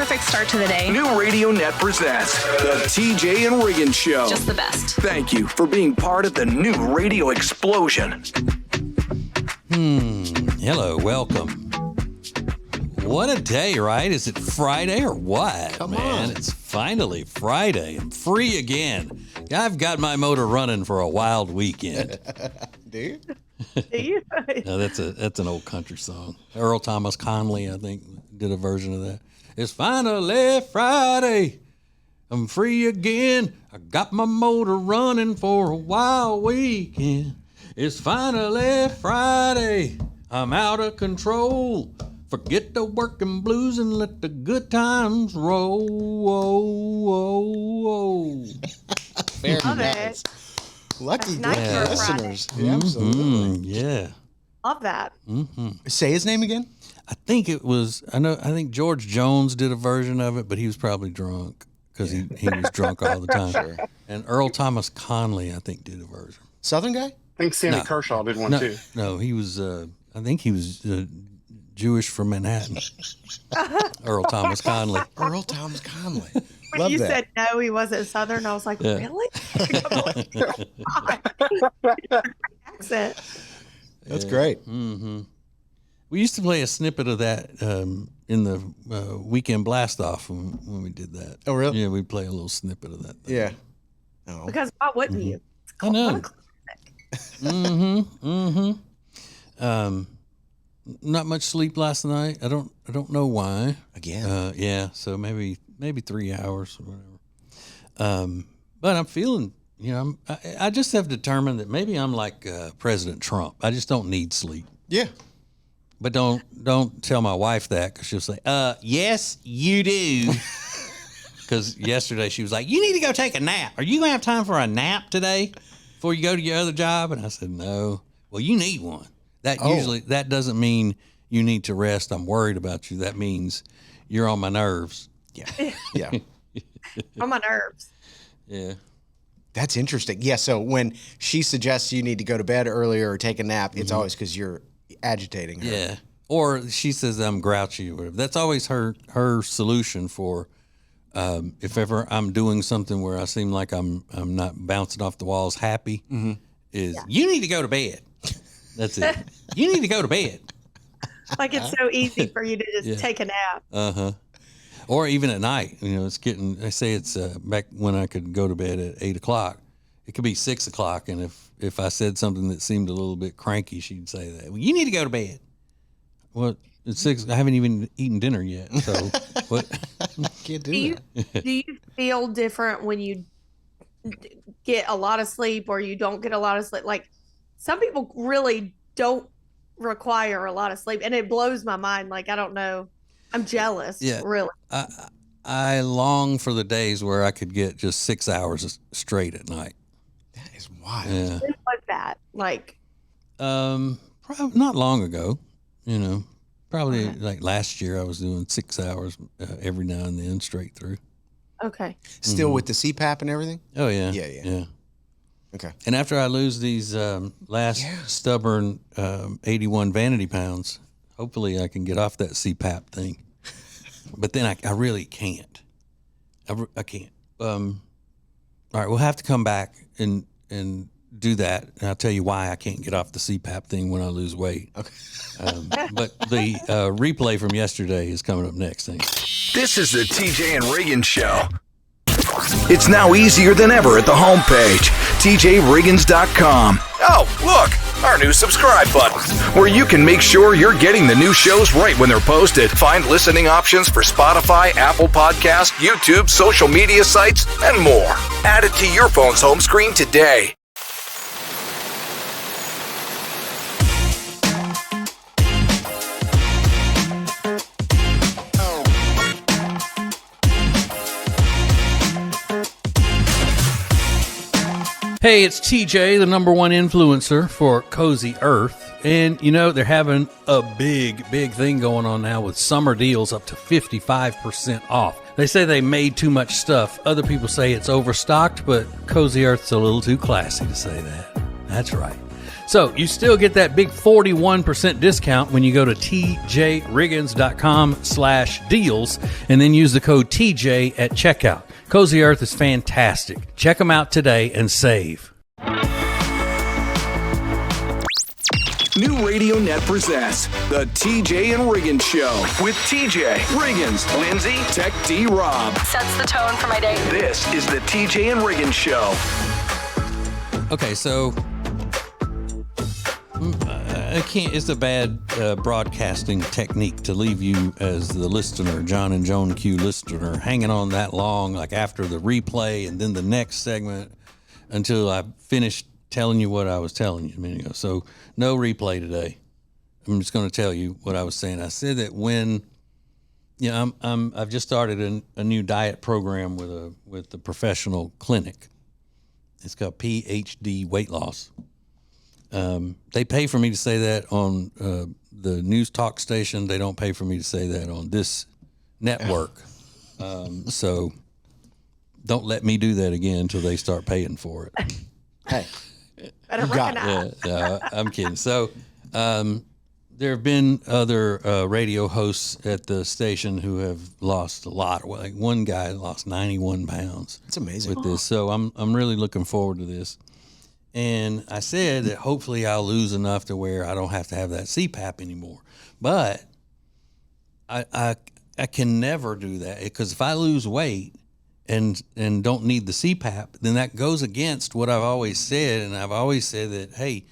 perfect start to the day. New Radio Net presents the TJ and Riggins Show. Just the best. Thank you for being part of the new radio explosion. Hello, welcome. What a day, right? Is it Friday or what? Come man, on. It's finally Friday. I'm free again. I've got my motor running for a wild weekend. Do you? No, that's an old country song. Earl Thomas Conley, I think, did a version of that. It's finally Friday. I'm free again. I got my motor running for a wild weekend. It's finally Friday. I'm out of control. Forget the working blues and let the good times roll. Very Love nice. Lucky That's nice for a listeners. Yeah, absolutely. Yeah. Love that. Say his name again. I think it was, I think George Jones did a version of it, but he was probably drunk because he was drunk all the time. Sure. And Earl Thomas Conley, I think, did a version. Southern guy? I think Sammy No. Kershaw did one too. No, he was, I think he was Jewish from Manhattan. Earl Thomas Conley. Earl Thomas Conley. When Love you that. said no, he wasn't Southern, I was like, Yeah. really? Accent. That's great. We used to play a snippet of that in the weekend blast off when we did that. Oh, really? Yeah, we'd play a little snippet of that thing. Yeah. Oh. Because why wouldn't you? It's I know. classic. Not much sleep last night. I don't know why. Again. Yeah, so maybe 3 hours or whatever. But I'm feeling, I just have determined that maybe I'm like President Trump. I just don't need sleep. Yeah. But don't tell my wife that, because she'll say, yes, you do. Because yesterday she was like, you need to go take a nap. Are you going to have time for a nap today before you go to your other job? And I said, no. Well, you need one. That doesn't mean you need to rest. I'm worried about you. That means you're on my nerves. Yeah. Yeah. On my nerves. Yeah. That's interesting. Yeah. So when she suggests you need to go to bed earlier or take a nap, it's always because you're agitating her. Yeah. Or she says I'm grouchy or whatever. That's always her solution for if ever I'm doing something where I seem like I'm not bouncing off the walls happy, is you need to go to bed. That's it. You need to go to bed. Like it's so easy for you to just take a nap. Uh-huh. Or even at night, it's getting, they say it's back when I could go to bed at 8 o'clock. It could be 6 o'clock. And if I said something that seemed a little bit cranky, she'd say that. Well, you need to go to bed. Well, it's 6. I haven't even eaten dinner yet. So what? Can't do Do that. you feel different when you get a lot of sleep or you don't get a lot of sleep? Like some people really don't require a lot of sleep, and it blows my mind. Like I don't know. I'm jealous. Yeah. Really. I long for the days where I could get just 6 hours straight at night. That is wild. Yeah. Things like that. Like Probably not long ago, probably like last year I was doing 6 hours every now and then straight through. okay. Still with the CPAP and everything? Oh yeah. Yeah. Okay. And after I lose these last stubborn 81 vanity pounds, hopefully I can get off that CPAP thing. But then I really can't. I can't. All right, we'll have to come back and do that, and I'll tell you why I can't get off the CPAP thing when I lose weight. Okay. But the replay from yesterday is coming up next. Thanks. This is the TJ and Riggins Show. It's now easier than ever at the homepage, tjriggins.com. Oh, look, our new subscribe button, where you can make sure you're getting the new shows right when they're posted. Find listening options for Spotify, Apple Podcasts, YouTube, social media sites, and more. Add it to your phone's home screen today. Hey, it's TJ, the number one influencer for Cozy Earth. And, they're having a big thing going on now with summer deals up to 55% off. They say they made too much stuff. Other people say it's overstocked, but Cozy Earth's a little too classy to say that. That's right. So you still get that big 41% discount when you go to tjriggins.com/deals and then use the code TJ at checkout. Cozy Earth is fantastic. Check them out today and save. New Radio Net presents the TJ and Riggins Show with TJ Riggins, Lindsay, Tech D Rob. Sets the tone for my day. This is the TJ and Riggins Show. Okay, so I can't. It's a bad broadcasting technique to leave you as the listener, John and Joan Q listener, hanging on that long, like after the replay and then the next segment until I finished telling you what I was telling you a minute ago. So no replay today. I'm just going to tell you what I was saying. I said that when, I've just started a new diet program with the professional clinic. It's called PhD Weight Loss. They pay for me to say that on the news talk station. They don't pay for me to say that on this network. So don't let me do that again until they start paying for it. Hey, Better recognize. Yeah, I'm kidding. So there have been other radio hosts at the station who have lost a lot. Like one guy lost 91 pounds. it's amazing. With this. So I'm really looking forward to this. And I said that hopefully I'll lose enough to where I don't have to have that CPAP anymore. But I can never do that, because if I lose weight and don't need the CPAP, then that goes against what I've always said. And I've always said that, hey,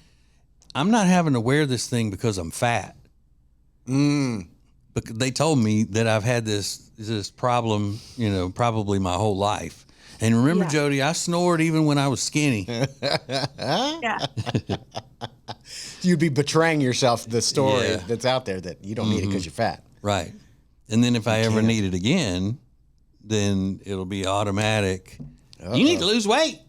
I'm not having to wear this thing because I'm fat. Because they told me that I've had this problem, probably my whole life. And remember, Yeah. Jody, I snored even when I was skinny. Yeah. You'd be betraying yourself, the story Yeah. that's out there that you don't need it because you're fat. Right. And then if I ever need it again, then it'll be automatic. You need to lose weight.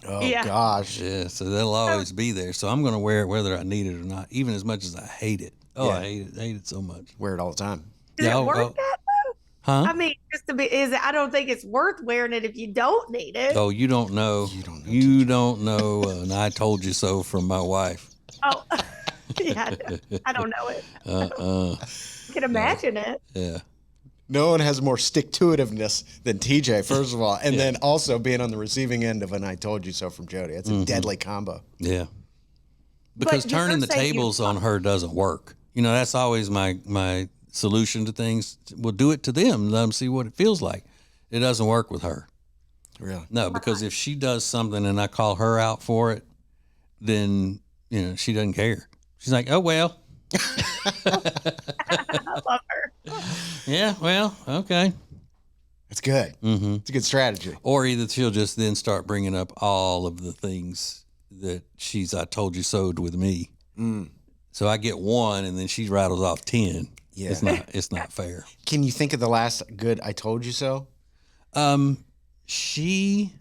Oh, Yeah. gosh. Yeah, so that'll always be there. So I'm going to wear it whether I need it or not, even as much as I hate it. Oh, Yeah. I hate it so much. Wear it all the time. Does Yeah, it work that though? Huh? I mean, I don't think it's worth wearing it if you don't need it. Oh, you don't know. You don't know. And I told you so from my wife. Oh, yeah. I don't know it. I can imagine it. Yeah. No one has more stick-to-itiveness than TJ, first of all, and then also being on the receiving end of an "I told you so" from Jody. That's a deadly combo. Yeah. Because But turning the you're saying tables on her doesn't work. That's always my solution to things. We'll do it to them, let them see what it feels like. It doesn't work with her. Really? No, because if she does something and I call her out for it, then, she doesn't care. She's like, oh, well. I love her. Yeah, well, okay. It's good. Mm-hmm. It's a good strategy. Or either she'll just then start bringing up all of the things that I told you so'd with me. So I get one and then she rattles off 10. Yeah. It's not fair. Can you think of the last good "I told you so"? She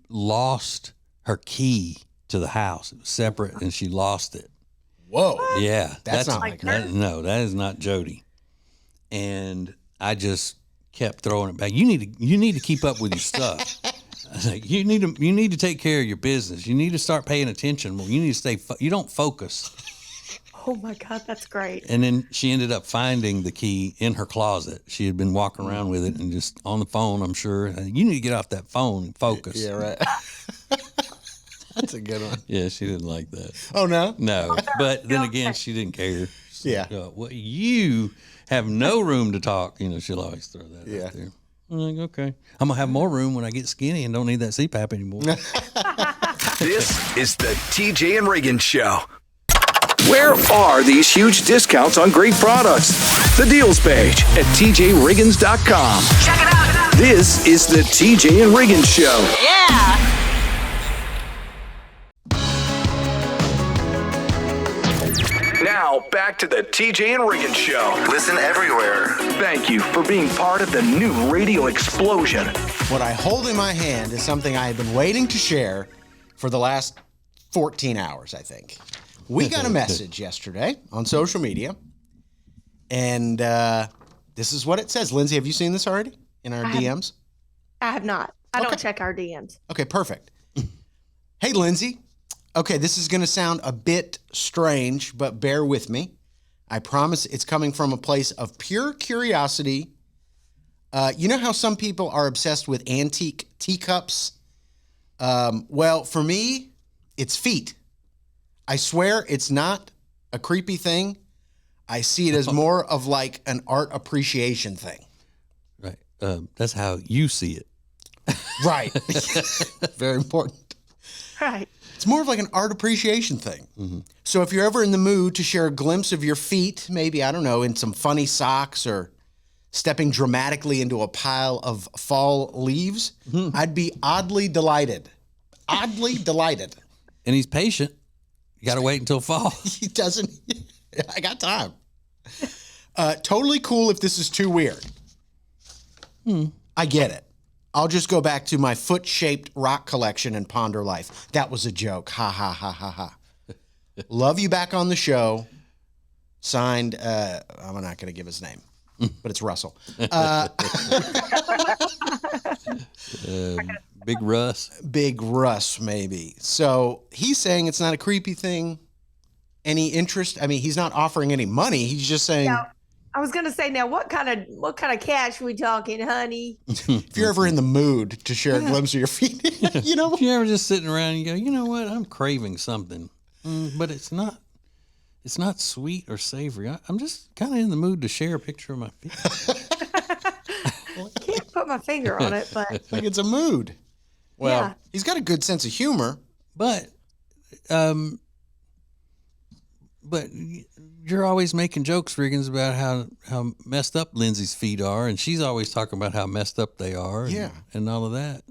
lost her key to the house. It was separate and she lost it. Whoa. Yeah. That's not like her. No, that is not Jody. And I just kept throwing it back. You need to keep up with your stuff. I was like, you need to take care of your business. You need to start paying attention more. You need to stay. You don't focus. Oh my God, that's great. And then she ended up finding the key in her closet. She had been walking around with it and just on the phone. I'm sure you need to get off that phone and focus. Yeah, right. That's a good one. Yeah, she didn't like that. Oh, no? No, but then again, she didn't care. Yeah. Well, you have no room to talk. She'll always throw that Yeah. out there. I'm like, okay. I'm going to have more room when I get skinny and don't need that CPAP anymore. This is the TJ and Riggins Show. Where are these huge discounts on great products? The deals page at tjriggins.com. Check it out. This is the TJ and Riggins Show. Yeah. Now, back to the TJ and Riggins Show. Listen everywhere. Thank you for being part of the new radio explosion. What I hold in my hand is something I have been waiting to share for the last 14 hours, I think. We got a message yesterday on social media, and this is what it says. Lindsay, have you seen this already in our DMs? I have not. I don't check our DMs. Okay, perfect. Hey, Lindsay. Okay, this is going to sound a bit strange, but bear with me. I promise it's coming from a place of pure curiosity. You know how some people are obsessed with antique teacups? Well, for me, it's feet. I swear it's not a creepy thing. I see it as more of like an art appreciation thing. Right. That's how you see it. Right. Very important. Right. It's more of like an art appreciation thing. Mm-hmm. So if you're ever in the mood to share a glimpse of your feet, maybe, I don't know, in some funny socks or stepping dramatically into a pile of fall leaves, I'd be oddly delighted. Oddly delighted. And he's patient. You got to wait until fall. He doesn't. I got time. Totally cool if this is too weird. I get it. I'll just go back to my foot-shaped rock collection and ponder life. That was a joke. Ha, ha, ha, ha, ha. Love you back on the show. Signed, I'm not going to give his name, but it's Russell. Big Russ. Big Russ, maybe. So he's saying it's not a creepy thing. Any interest? I mean, he's not offering any money. He's just saying... Now, I was gonna say, now what kind of cash we talking, honey? If you're ever in the mood to share a glimpse of your feet, you know? If you're ever just sitting around and you go, you know what, I'm craving something, but it's not sweet or savory. I'm just kind of in the mood to share a picture of my feet. I can't put my finger on it, but Like it's a mood. Well, Yeah. he's got a good sense of humor. But you're always making jokes, Riggins, about how messed up Lindsay's feet are, and she's always talking about how messed up they are. Yeah. And all of that.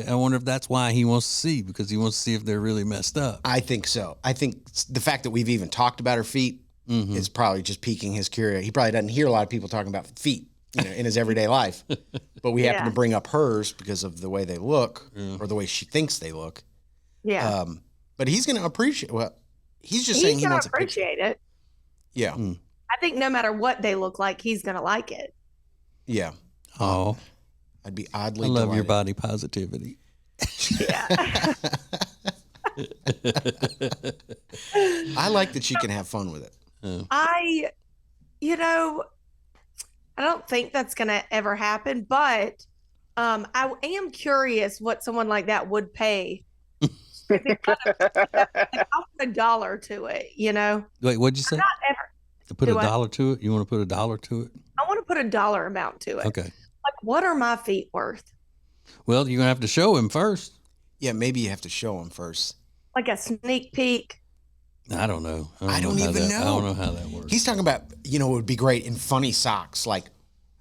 I wonder if that's why he wants to see, because he wants to see if they're really messed up. I think so. I think the fact that we've even talked about her feet is probably just piquing his curiosity. He probably doesn't hear a lot of people talking about feet, in his everyday life, but we happen Yeah. to bring up hers because of the way they look or the way she thinks they look. yeah, But he's going to appreciate. Well, he's just saying he's he gonna wants a picture. appreciate it. Yeah, I think no matter what they look like, he's gonna like it. yeah. Oh, I'd be oddly I love your delighted. body positivity. Yeah. I like that she can have fun with it. I don't think that's going to ever happen, but I am curious what someone like that would pay. If it kind of, like, I'll put $1 to it, Wait, what'd you say? Not ever. Put do a I- dollar to it? You want to put $1 to it? I want to put $1 amount to it. Okay. Like, what are my feet worth? Well, you're going to have to show him first. Yeah, maybe you have to show him first. Like a sneak peek. I don't know. I don't how even that- I know. don't know how that works. He's talking about, it would be great in funny socks. Like,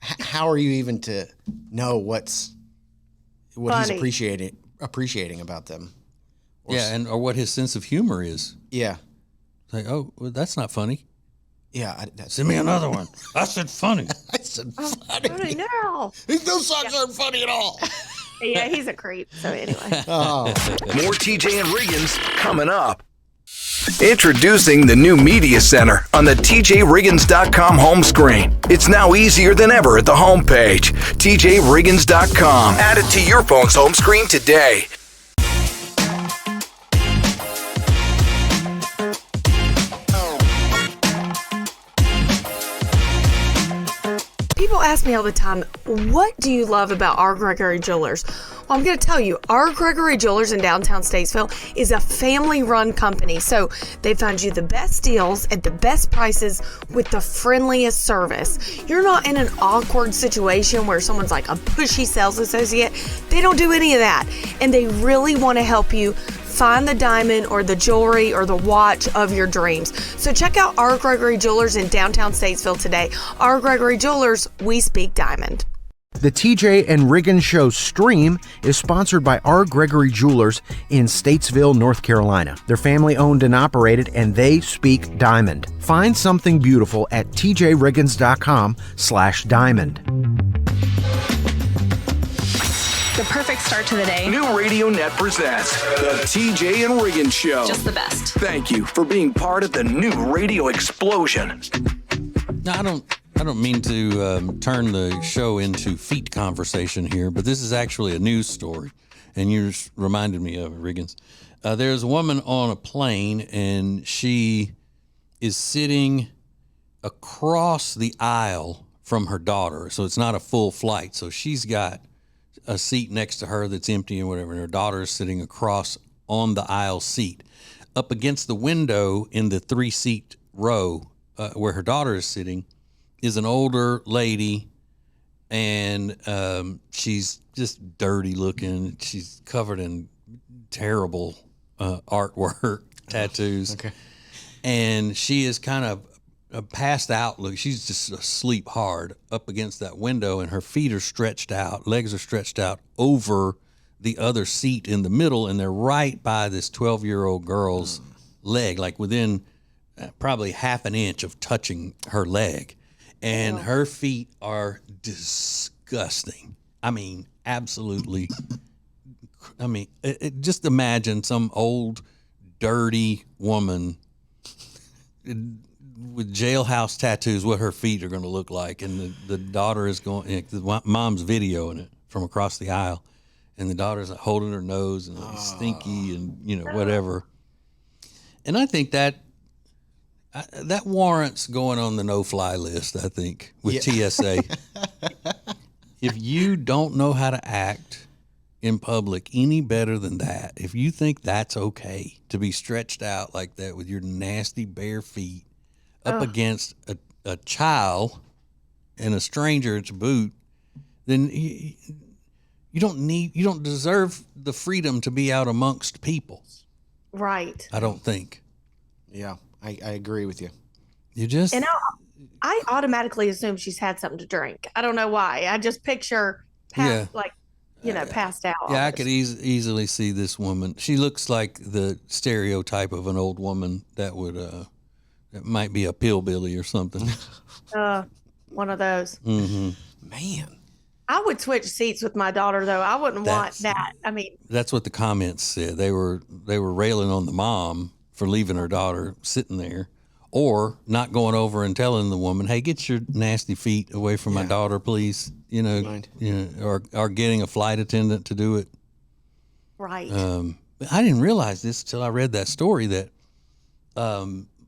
how are you even to know what he's Funny. appreciating about them? Yeah, or what his sense of humor is. Yeah, Like, oh, well, that's not funny. yeah. Send me another one. I said funny. I said I funny. don't know. Those socks aren't funny at all. Yeah, he's a creep. So anyway. Oh, More TJ and Riggins coming up. Introducing the new Media Center on the TJRiggins.com home screen. It's now easier than ever at the homepage. TJRiggins.com. Add it to your phone's home screen today. People ask me all the time, what do you love about R. Gregory Jewelers? Well, I'm going to tell you, R. Gregory Jewelers in downtown Statesville is a family-run company. So they find you the best deals at the best prices with the friendliest service. You're not in an awkward situation where someone's like a pushy sales associate. They don't do any of that. And they really want to help you find the diamond or the jewelry or the watch of your dreams. So check out R. Gregory Jewelers in downtown Statesville today. R. Gregory Jewelers, we speak diamond. The TJ and Riggins Show stream is sponsored by R. Gregory Jewelers in Statesville, North Carolina. They're family owned and operated, and they speak diamond. Find something beautiful at tjriggins.com/diamond. The perfect start to the day. New Radio Net presents the TJ and Riggins Show. Just the best. Thank you for being part of the new radio explosion. No, I don't mean to turn the show into feet conversation here, but this is actually a news story. and you just reminded me of it, Riggins. There's a woman on a plane, and she is sitting across the aisle from her daughter. So it's not a full flight. So she's got a seat next to her that's empty and whatever, and her daughter is sitting across on the aisle seat. Up against the window in the 3-seat row where her daughter is sitting is an older lady, and she's just dirty looking. She's covered in terrible artwork, tattoos. Okay. And she is kind of passed out. Look, she's just asleep hard up against that window, and her feet are stretched out, legs are stretched out over the other seat in the middle, and they're right by this 12-year-old girl's leg, like within probably half an inch of touching her leg. And her feet are disgusting. I mean, absolutely. I mean, just imagine some old, dirty woman with jailhouse tattoos, what her feet are going to look like. And the daughter is going, the mom's videoing it from across the aisle. And the daughter's holding her nose and stinky and, whatever. And I think that warrants going on the no-fly list, I think, with TSA. If you don't know how to act in public any better than that, if you think that's okay to be stretched out like that with your nasty bare feet up against a child and a stranger to boot, then you don't deserve the freedom to be out amongst people. Right. I don't think. Yeah, I agree with you. You just... And I automatically assume she's had something to drink. I don't know why. I just picture passed out. Yeah, I could easily see this woman. She looks like the stereotype of an old woman that would that might be a pillbilly or something. One of those. Mm-hmm. Man. I would switch seats with my daughter, though. I wouldn't want that. I mean, that's what the comments said. They were railing on the mom for leaving her daughter sitting there, or not going over and telling the woman, "Hey, get your nasty feet away from my daughter, please." Or getting a flight attendant to do it. Right. But I didn't realize this till I read that story that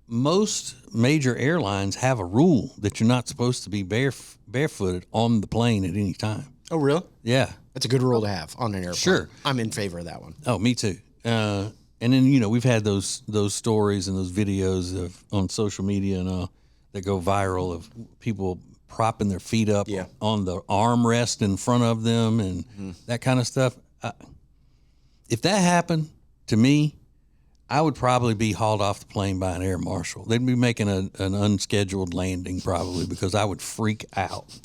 most major airlines have a rule that you're not supposed to be barefooted on the plane at any time. Oh, really? Yeah. That's a good rule to have on an airplane. Sure. I'm in favor of that one. Oh, me too. And then, we've had those stories and those videos on social media and all that go viral of people propping their feet up on the armrest in front of them and that kind of stuff. If that happened to me, I would probably be hauled off the plane by an air marshal. They'd be making an unscheduled landing probably because I would freak out.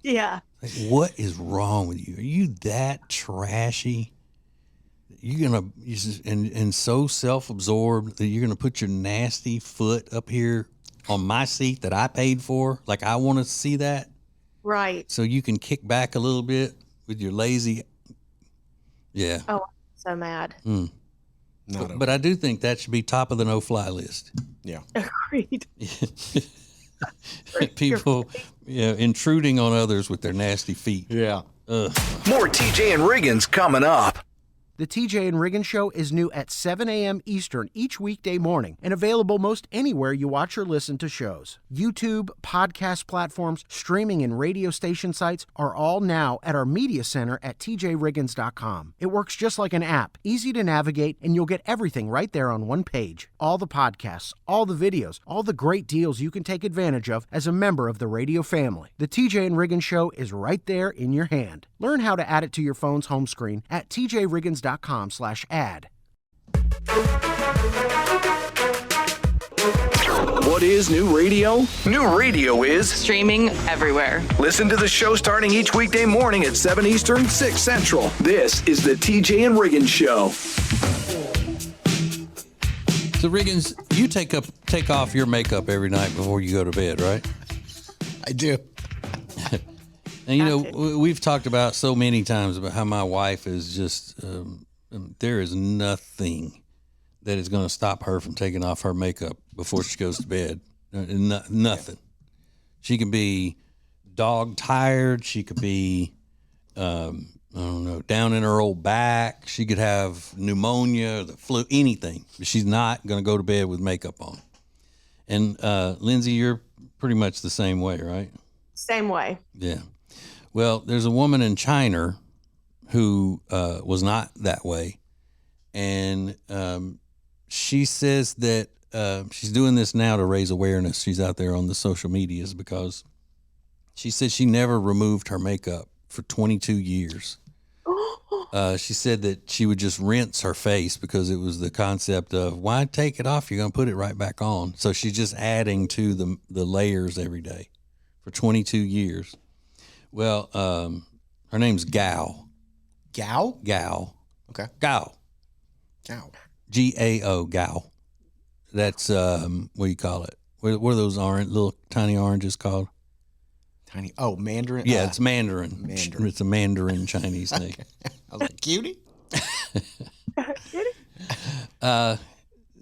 Yeah. Like, what is wrong with you? Are you that trashy? You're gonna and so self-absorbed that you're gonna put your nasty foot up here on my seat that I paid for? Like, I want to see that, right? So you can kick back a little bit with your lazy. Yeah. Oh, I'm so mad. But I do think that should be top of the no-fly list. Yeah. Agreed. People, intruding on others with their nasty feet. Yeah. More TJ and Riggins coming up. The TJ and Riggins Show is new at 7 a.m. Eastern each weekday morning and available most anywhere you watch or listen to shows. YouTube, podcast platforms, streaming, and radio station sites are all now at our media center at tjriggins.com. It works just like an app, easy to navigate, and you'll get everything right there on one page. All the podcasts, all the videos, all the great deals you can take advantage of as a member of the radio family. The TJ and Riggins Show is right there in your hand. Learn how to add it to your phone's home screen at tjriggins.com/ad. What is new radio? New radio is streaming everywhere. Listen to the show starting each weekday morning at 7 Eastern, 6 Central. This is the TJ and Riggins Show. So, Riggins, you take off your makeup every night before you go to bed, right? I do. And, we've talked about so many times about how my wife is just, there is nothing that is going to stop her from taking off her makeup before she goes to bed. Nothing. She can be dog tired. She could be, I don't know, down in her old back. She could have pneumonia, the flu, anything. But she's not going to go to bed with makeup on. And Lindsay, you're pretty much the same way, right? Same way. Yeah. Well, there's a woman in China who was not that way. And she says that she's doing this now to raise awareness. She's out there on the social medias because she said she never removed her makeup for 22 years. She said that she would just rinse her face because it was the concept of why take it off? You're going to put it right back on. So she's just adding to the layers every day for 22 years. Well, her name's Gao. Gao? Gao. Okay. Gao. Gao. Gao. Gao. That's, what do you call it? What are those little tiny oranges called? Tiny. Oh, Mandarin? Yeah, it's Mandarin. Mandarin. It's a Mandarin Chinese name. I was like, cutie?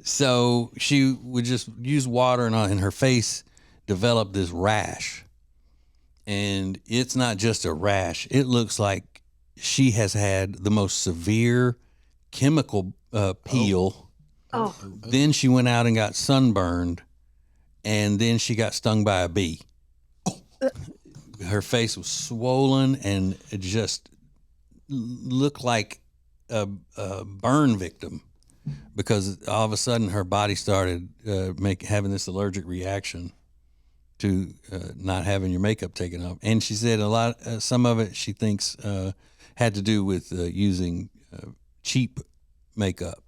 So she would just use water and her face developed this rash. And it's not just a rash. It looks like she has had the most severe chemical peel. Oh. Then she went out and got sunburned, and then she got stung by a bee. Her face was swollen, and it just looked like a burn victim because all of a sudden her body started having this allergic reaction to not having your makeup taken off. And she said some of it she thinks had to do with using cheap makeup.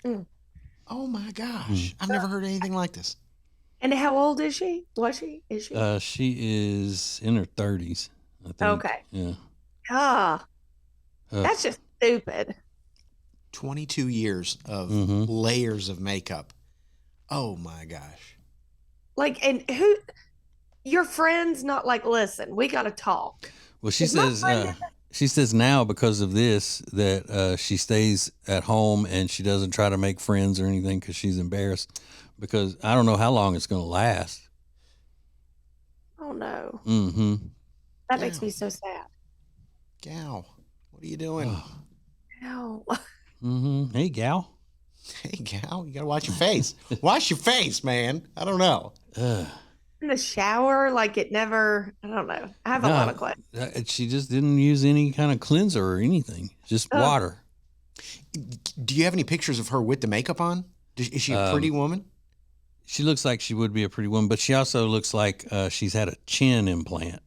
Mm. Oh my gosh. I've never heard anything like this. And how old is she? Is she? She is in her 30s, I think. Okay. Yeah. Ah, that's just stupid. 22 years of layers of makeup. Oh my gosh. Like, and your friend's not like, listen, we got to talk. Well, she says now because of this that she stays at home and she doesn't try to make friends or anything because she's embarrassed because I don't know how long it's going to last. Oh, no. Mm-hmm. That makes me so sad. Gal, what are you doing? Ow. Mm-hmm. Hey, gal. Hey, gal, you got to wash your face. Wash your face, man. I don't know. In the shower, like it never, I don't know. I have a lot of questions. She just didn't use any kind of cleanser or anything, just water. Do you have any pictures of her with the makeup on? Is she a pretty woman? She looks like she would be a pretty woman, but she also looks like she's had a chin implant.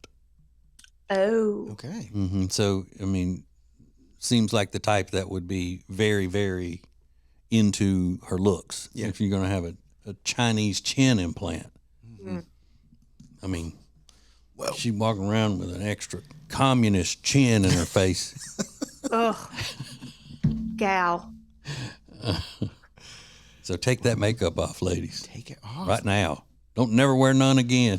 Oh. Okay. Mm-hmm. So, I mean, seems like the type that would be very, very into her looks. Yeah. If you're going to have a Chinese chin implant. Mm-hmm. I mean, she's walking around with an extra communist chin in her face. Ugh. Gal. So take that makeup off, ladies. Take it off. Right now. Don't never wear none again.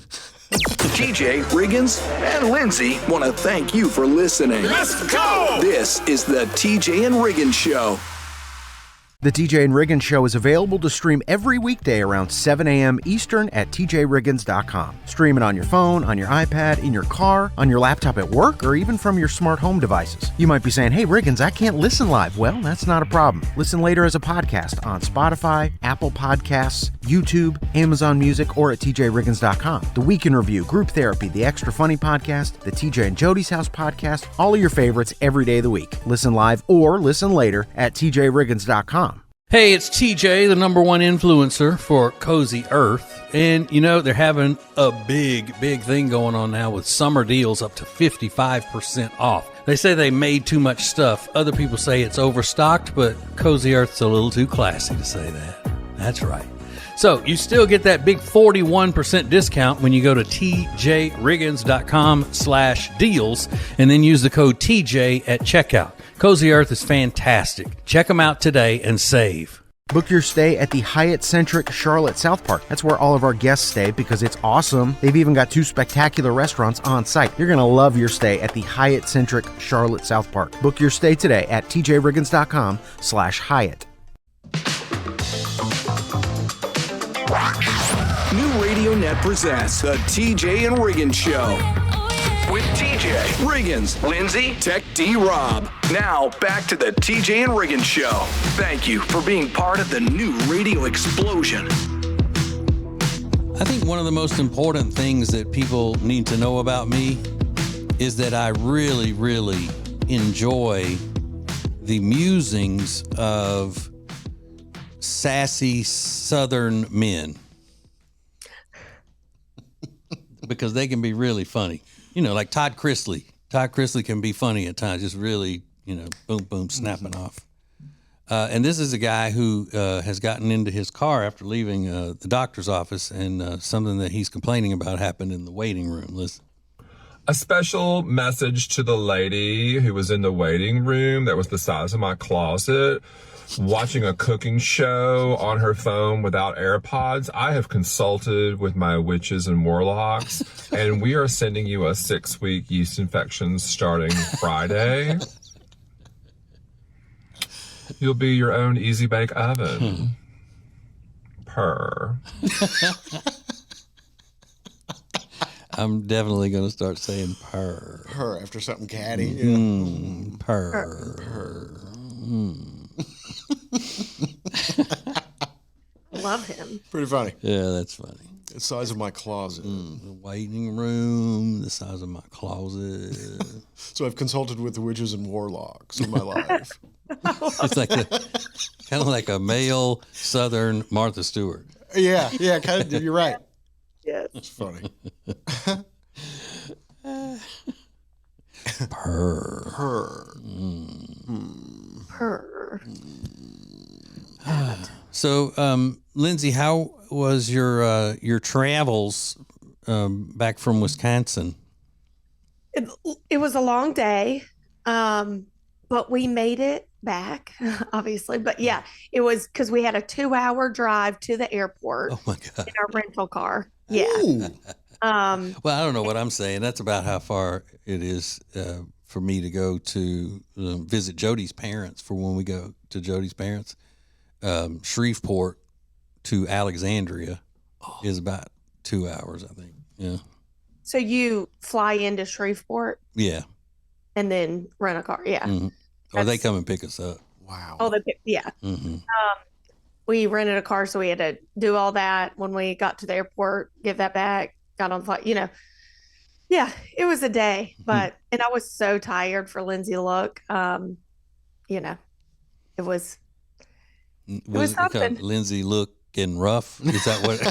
TJ Riggins and Lindsay want to thank you for listening. Let's go! This is the TJ and Riggins Show. The TJ and Riggins Show is available to stream every weekday around 7 a.m. Eastern at tjriggins.com. Stream it on your phone, on your iPad, in your car, on your laptop at work, or even from your smart home devices. You might be saying, hey, Riggins, I can't listen live. Well, that's not a problem. Listen later as a podcast on Spotify, Apple Podcasts, YouTube, Amazon Music, or at tjriggins.com. The Week in Review, Group Therapy, The Extra Funny Podcast, the TJ and Jody's House Podcast, all of your favorites every day of the week. Listen live or listen later at tjriggins.com. Hey, it's TJ, the #1 influencer for Cozy Earth. And, you know, they're having a big thing going on now with summer deals up to 55% off. They say they made too much stuff. Other people say it's overstocked, but Cozy Earth's a little too classy to say that. That's right. So you still get that big 41% discount when you go to tjriggins.com/deals and then use the code TJ at checkout. Cozy Earth is fantastic. Check them out today and save. Book your stay at the Hyatt-centric Charlotte South Park. That's where all of our guests stay because it's awesome. They've even got 2 spectacular restaurants on site. You're going to love your stay at the Hyatt-centric Charlotte South Park. Book your stay today at tjriggins.com/Hyatt. New Radio Net presents the TJ and Riggins Show. with TJ, Riggins, Lindsay, Tech D Rob. Now back to the TJ and Riggins Show. Thank you for being part of the new radio explosion. I think one of the most important things that people need to know about me is that I really, really enjoy the musings of sassy Southern men. Because they can be really funny. You know, like Todd Chrisley. Todd Chrisley can be funny at times, just really, boom, boom, snapping off. And this is a guy who has gotten into his car after leaving the doctor's office, and something that he's complaining about happened in the waiting room. Listen. A special message to the lady who was in the waiting room that was the size of my closet, watching a cooking show on her phone without AirPods. I have consulted with my witches and warlocks, and we are sending you a 6-week yeast infection starting Friday. You'll be your own easy bake oven. Purr. I'm definitely going to start saying purr. Her after something catty. Purr. Her. Love him. Pretty funny. Yeah, that's funny. The size of my closet. The waiting room, the size of my closet. So I've consulted with the witches and warlocks in my life. It's like kind of like a male Southern Martha Stewart. Yeah, kind of. You're right. Yes. It's funny. Purr. Purr. So, Lindsay, how was your travels back from Wisconsin? It was a long day, but we made it back, obviously. But yeah, it was because we had a 2-hour drive to the airport Oh my God. in our rental car. Yeah. Ooh. Um, Well, I don't know what I'm saying. That's about how far it is for me to go to visit Jody's parents for when we go to Jody's parents. Shreveport to Alexandria is about 2 hours, I think. Yeah. so you fly into Shreveport Yeah. and then rent a car. Yeah. Mhm. Or they That's- come and pick us up. Wow. Oh, yeah. Hmm. We rented a car, so we had to do all that when we got to the airport, give that back, got on the flight, Yeah, it was a day, and I was so tired for Lindsay to look. It was Was it because something. Lindsay looking rough? Is that what?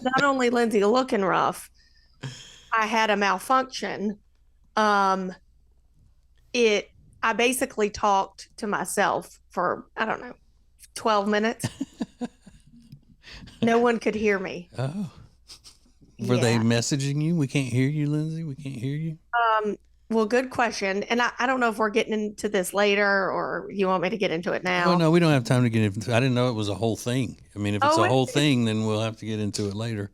not only Lindsay looking rough, I had a malfunction. I basically talked to myself for, I don't know, 12 minutes. No one could hear me. Oh. Were they Yeah. messaging you? We can't hear you, Lindsay. We can't hear you. Well, good question. And I don't know if we're getting into this later or you want me to get into it now. Oh, no, we don't have time to get into. I didn't know it was a whole thing. I mean, if it's Oh, a whole it- thing, then we'll have to get into it later.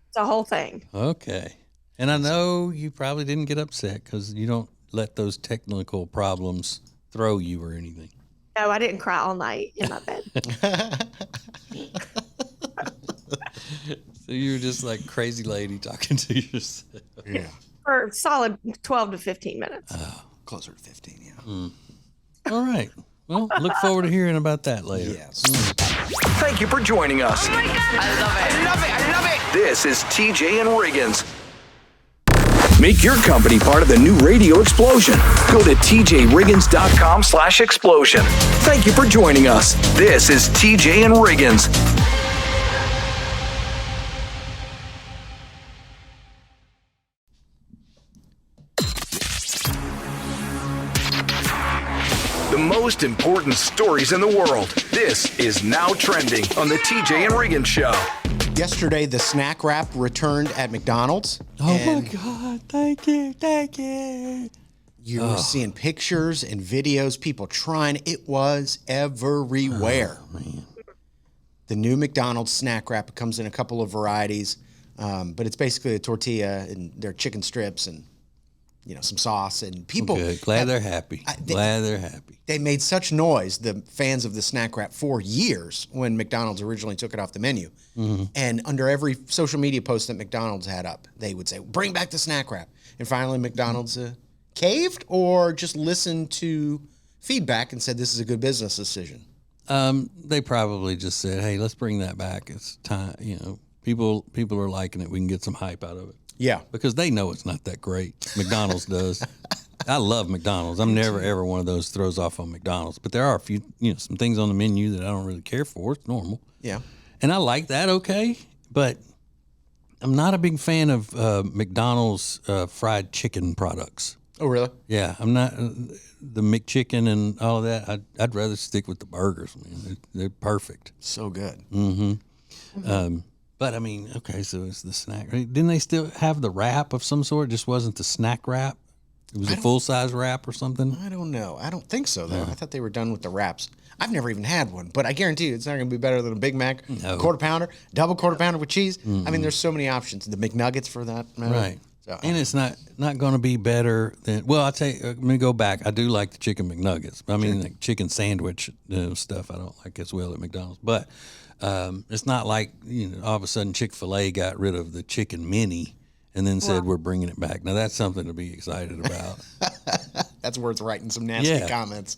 It's a whole thing. Okay. And I know you probably didn't get upset because you don't let those technical problems throw you or anything. No, I didn't cry all night in my bed. So you were just like crazy lady talking to yourself. Yeah. For a solid 12 to 15 minutes. Closer to 15, yeah. All right. Well, look forward to hearing about that later. Yes. Thank you for joining us. Oh my God. I love it. This is TJ and Riggins. Make your company part of the new radio explosion. Go to tjriggins.com/explosion. Thank you for joining us. This is TJ and Riggins. The most important stories in the world. This is Now Trending on the TJ and Riggins Show. Yesterday, the snack wrap returned at McDonald's. Oh, and my God. Thank you. Thank you. You were seeing pictures and videos, people trying. It was everywhere. Oh, man. The new McDonald's snack wrap, it comes in a couple of varieties, but it's basically a tortilla and their chicken strips and some sauce, and people. Good. Glad they're happy. Glad they're happy. They made such noise, the fans of the snack wrap, for years when McDonald's originally took it off the menu. Mm-hmm. And under every social media post that McDonald's had up, they would say, "Bring back the snack wrap." And finally, McDonald's caved or just listened to feedback and said, "This is a good business decision." They probably just said, "Hey, let's bring that back. It's time. People are liking it. We can get some hype out of it." Yeah, because they know it's not that great. McDonald's does. I love McDonald's. I'm never ever one of those throws off on McDonald's. But there are a few, some things on the menu that I don't really care for. It's normal. Yeah, and I like that. Okay, but I'm not a big fan of McDonald's fried chicken products. Oh, really? Yeah, I'm not the McChicken and all of that. I'd rather stick with the burgers. Man, they're perfect. So good. Mm-hmm. Mm-hmm. But I mean, okay, so it's the snack. Didn't they still have the wrap of some sort? It just wasn't the snack wrap. It was a full size wrap or something. I don't know. I don't think so though. I thought they were done with the wraps. I've never even had one, but I guarantee you, it's not going to be better than a Big Mac, quarter pounder, double quarter pounder with cheese. Mm-hmm. I mean, there's so many options. The McNuggets for that, right? So, and it's not going to be better than. Well, I'll tell you. Let me go back. I do like the chicken McNuggets. I mean, like chicken sandwich stuff. I don't like as well at McDonald's, but. It's not like all of a sudden Chick-fil-A got rid of the chicken mini and then said we're bringing it back. Now that's something to be excited about. That's worth writing some nasty comments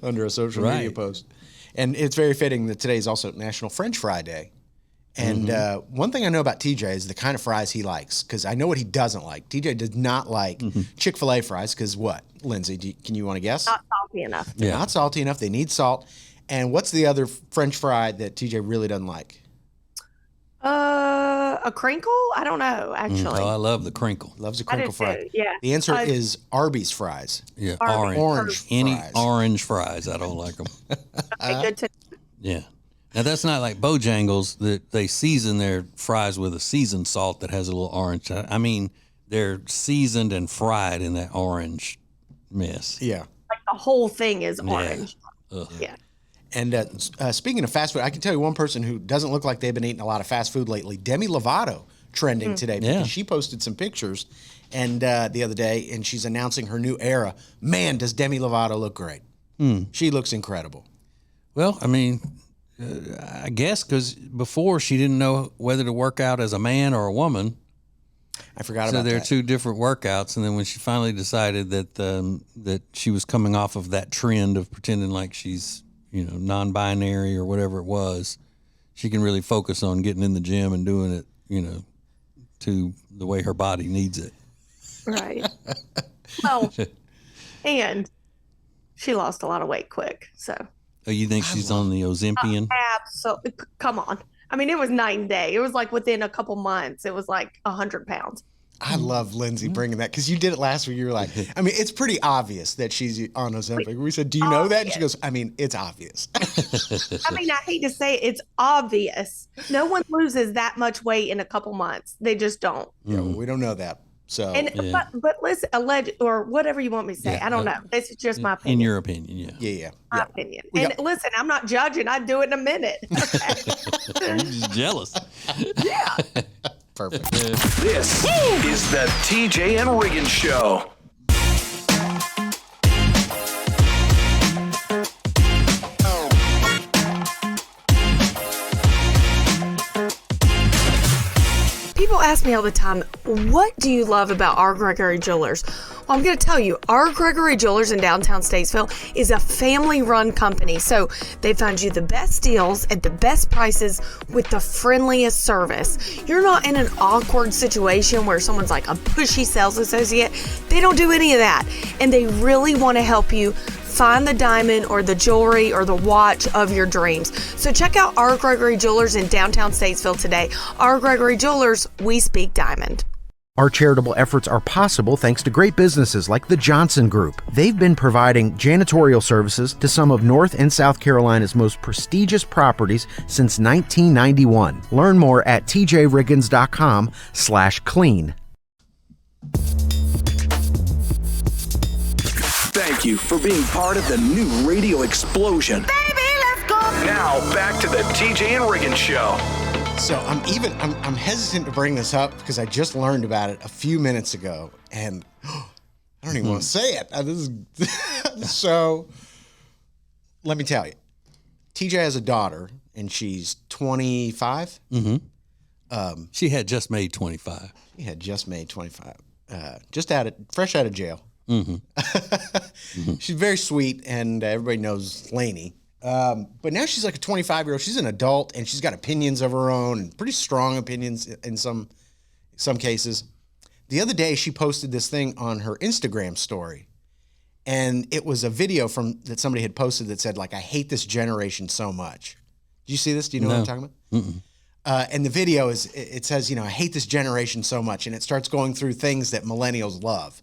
under a social media post. And it's very fitting that today is also National French Fry Day. And one thing I know about TJ is the kind of fries he likes, because I know what he doesn't like. TJ does not like Chick-fil-A fries because what? Lindsay, can you want to guess? Not salty enough. They're not salty enough. They need salt. And what's the other French fry that TJ really doesn't like? A crinkle? I don't know, actually. Oh, I love the crinkle. Loves a crinkle fry. Too, yeah. The answer is Arby's fries. Yeah, orange Any fries. orange fries, I don't like them. Okay, good to Yeah. Now, that's not like Bojangles that they season their fries with a seasoned salt that has a little orange. I mean, they're seasoned and fried in that orange mess. Yeah. Like the whole thing is orange. Yeah. And speaking of fast food, I can tell you one person who doesn't look like they've been eating a lot of fast food lately, Demi Lovato, trending today. Because she posted some pictures and the other day, and she's announcing her new era. Man, does Demi Lovato look great. She looks incredible. Well, I mean, I guess because before she didn't know whether to work out as a man or a woman. I forgot about that. So there are two different workouts, and then when she finally decided that she was coming off of that trend of pretending like she's non-binary or whatever it was, she can really focus on getting in the gym and doing it, to the way her body needs it. Right. Well, and she lost a lot of weight quick, so. Oh, you think she's on the Ozempian? Absolutely. Come on. I mean, it was night and day. It was like within a couple months, it was like 100 pounds. I love Lindsay bringing that because you did it last week. You were like, I mean, it's pretty obvious that she's on Ozempic. We said, do you know that? And she goes, I mean, it's obvious. I mean, I hate to say it, it's obvious. No one loses that much weight in a couple months. They just don't. Yeah, well, we don't know that. So, but listen, alleged or whatever you want me to say. I don't know. This is just my opinion. In your opinion, yeah. My opinion. Listen, I'm not judging. I'd do it in a minute. Okay? You're just jealous. Yeah. Perfect. This is the TJ and Riggins Show. People ask me all the time, what do you love about R. Gregory Jewelers? Well, I'm going to tell you, R. Gregory Jewelers in downtown Statesville is a family-run company. So they find you the best deals at the best prices with the friendliest service. You're not in an awkward situation where someone's like a pushy sales associate. They don't do any of that. And they really want to help you find the diamond or the jewelry or the watch of your dreams. So check out R. Gregory Jewelers in downtown Statesville today. R. Gregory Jewelers, we speak diamond. Our charitable efforts are possible thanks to great businesses like the Johnson Group. They've been providing janitorial services to some of North and South Carolina's most prestigious properties since 1991. Learn more at tjriggins.com/clean. Thank you for being part of the new radio explosion. Baby, let's go. Now back to the TJ and Riggins Show. So I'm hesitant to bring this up because I just learned about it a few minutes ago, and I don't even want to say it. This is so. Let me tell you, TJ has a daughter, and she's 25. She had just made 25. She had just made 25. Fresh out of jail. She's very sweet, and everybody knows Lainey. But now she's like a 25-year-old. She's an adult, and she's got opinions of her own, and pretty strong opinions in some cases. The other day, she posted this thing on her Instagram story, and it was a video that somebody had posted that said, like, I hate this generation so much. Do you see this? Do you know what I'm talking about? And the video it says, I hate this generation so much, and it starts going through things that millennials love.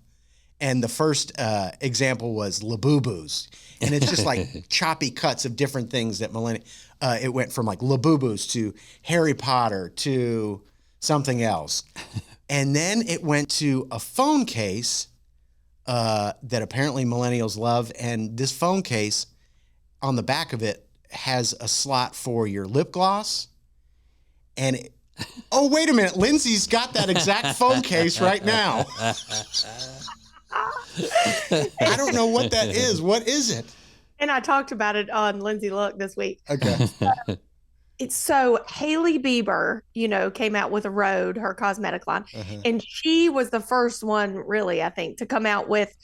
And the first example was Labubu's. And it's just like choppy cuts of different things that it went from like Labubu's to Harry Potter to something else. And then it went to a phone case that apparently millennials love. And this phone case, on the back of it, has a slot for your lip gloss. And oh, wait a minute. Lindsay's got that exact phone case right now. I don't know what that is. What is it? And I talked about it on Lindsay Look this week. Okay. It's so Hailey Bieber, came out with a Rhode, her cosmetic line. And she was the first one, really, I think, to come out with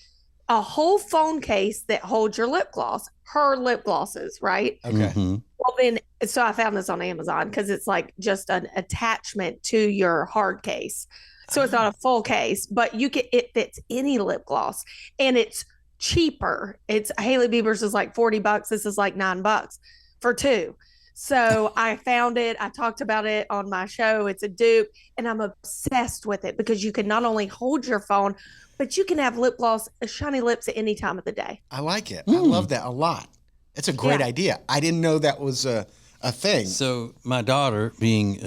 a whole phone case that holds your lip gloss, her lip glosses, right? Okay. Well, then, so I found this on Amazon because it's like just an attachment to your hard case. So it's not a full case, but it fits any lip gloss, and it's cheaper. It's Hailey Bieber's is like $40. This is like $9 for two. So I found it. I talked about it on my show. It's a dupe, and I'm obsessed with it because you can not only hold your phone, but you can have lip gloss, shiny lips at any time of the day. I like it. I love that a lot. It's a great idea. I didn't know that was a thing. So my daughter, being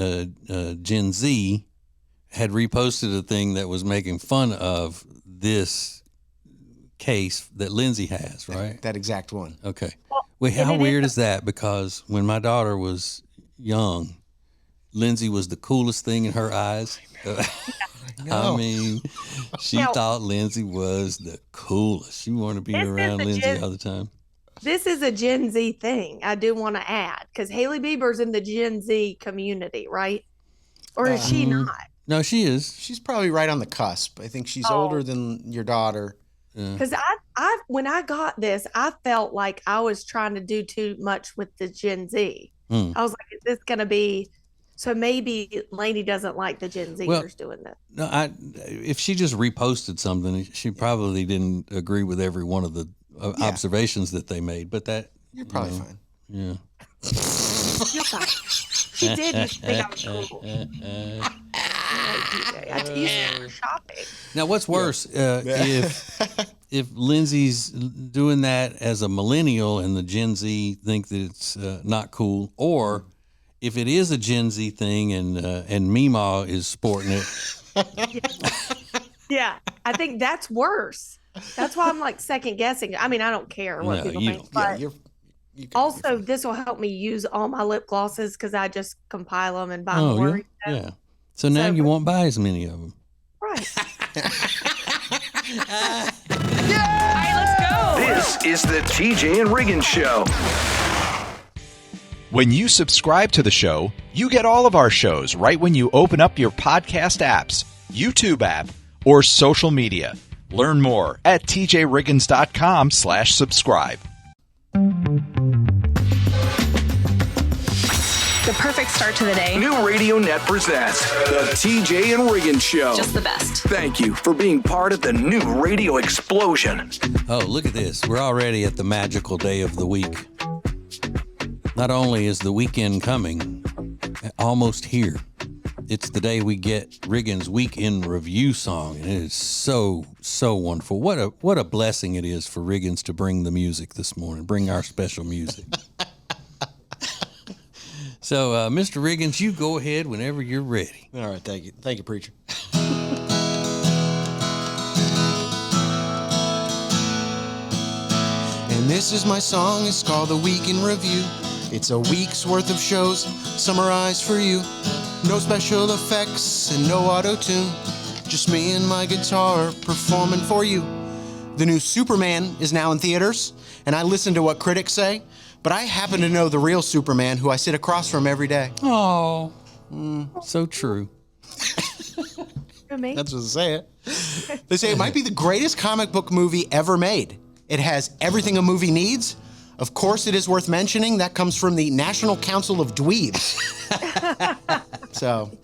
Gen Z, had reposted a thing that was making fun of this case that Lindsay has, right? That exact one. Okay. Well, how weird is that? Because when my daughter was young, Lindsay was the coolest thing in her eyes. I mean, she thought Lindsay was the coolest. She wanted to be around Lindsay all the time. This is a Gen Z thing. I do want to add, because Hailey Bieber's in the Gen Z community, right? Or is she not? No, she is. She's probably right on the cusp. I think she's older than your daughter. Because when I got this, I felt like I was trying to do too much with the Gen Z. I was like, is this going to be... So maybe Lainey doesn't like the Gen Zers doing this. No, if she just reposted something, she probably didn't agree with every one of the observations that they made. But you're probably fine. Yeah. You're fine. She did used to think I was cool. I used to go shopping. Now, what's worse, if Lindsay's doing that as a millennial and the Gen Z think that it's not cool, or if it is a Gen Z thing and Meemaw is sporting it. Yeah, I think that's worse. That's why I'm like second guessing. I mean, I don't care what people think. But also, this will help me use all my lip glosses because I just compile them and buy more. Yeah. So now you won't buy as many of them. Right. All right, let's go. This is the TJ and Riggins Show. When you subscribe to the show, you get all of our shows right when you open up your podcast apps, YouTube app, or social media. Learn more at tjriggins.com/subscribe. The perfect start to the day. New Radio Net presents the TJ and Riggins Show. Just the best. Thank you for being part of the new radio explosion. Oh, look at this. We're already at the magical day of the week. Not only is the weekend coming, almost here, it's the day we get Riggins' Weekend Review song, and it is so, so wonderful. What a blessing it is for Riggins to bring the music this morning, bring our special music. So, Mr. Riggins, you go ahead whenever you're ready. All right, thank you. Thank you, preacher. And this is my song. It's called The Weekend Review. It's a week's worth of shows summarized for you. No special effects and no auto-tune. Just me and my guitar performing for you. The new Superman is now in theaters, and I listen to what critics say, but I happen to know the real Superman who I sit across from every day. Oh, so true. Me? That's what they say. They say it might be the greatest comic book movie ever made. It has everything a movie needs. Of course, it is worth mentioning. That comes from the National Council of Dweebs. So,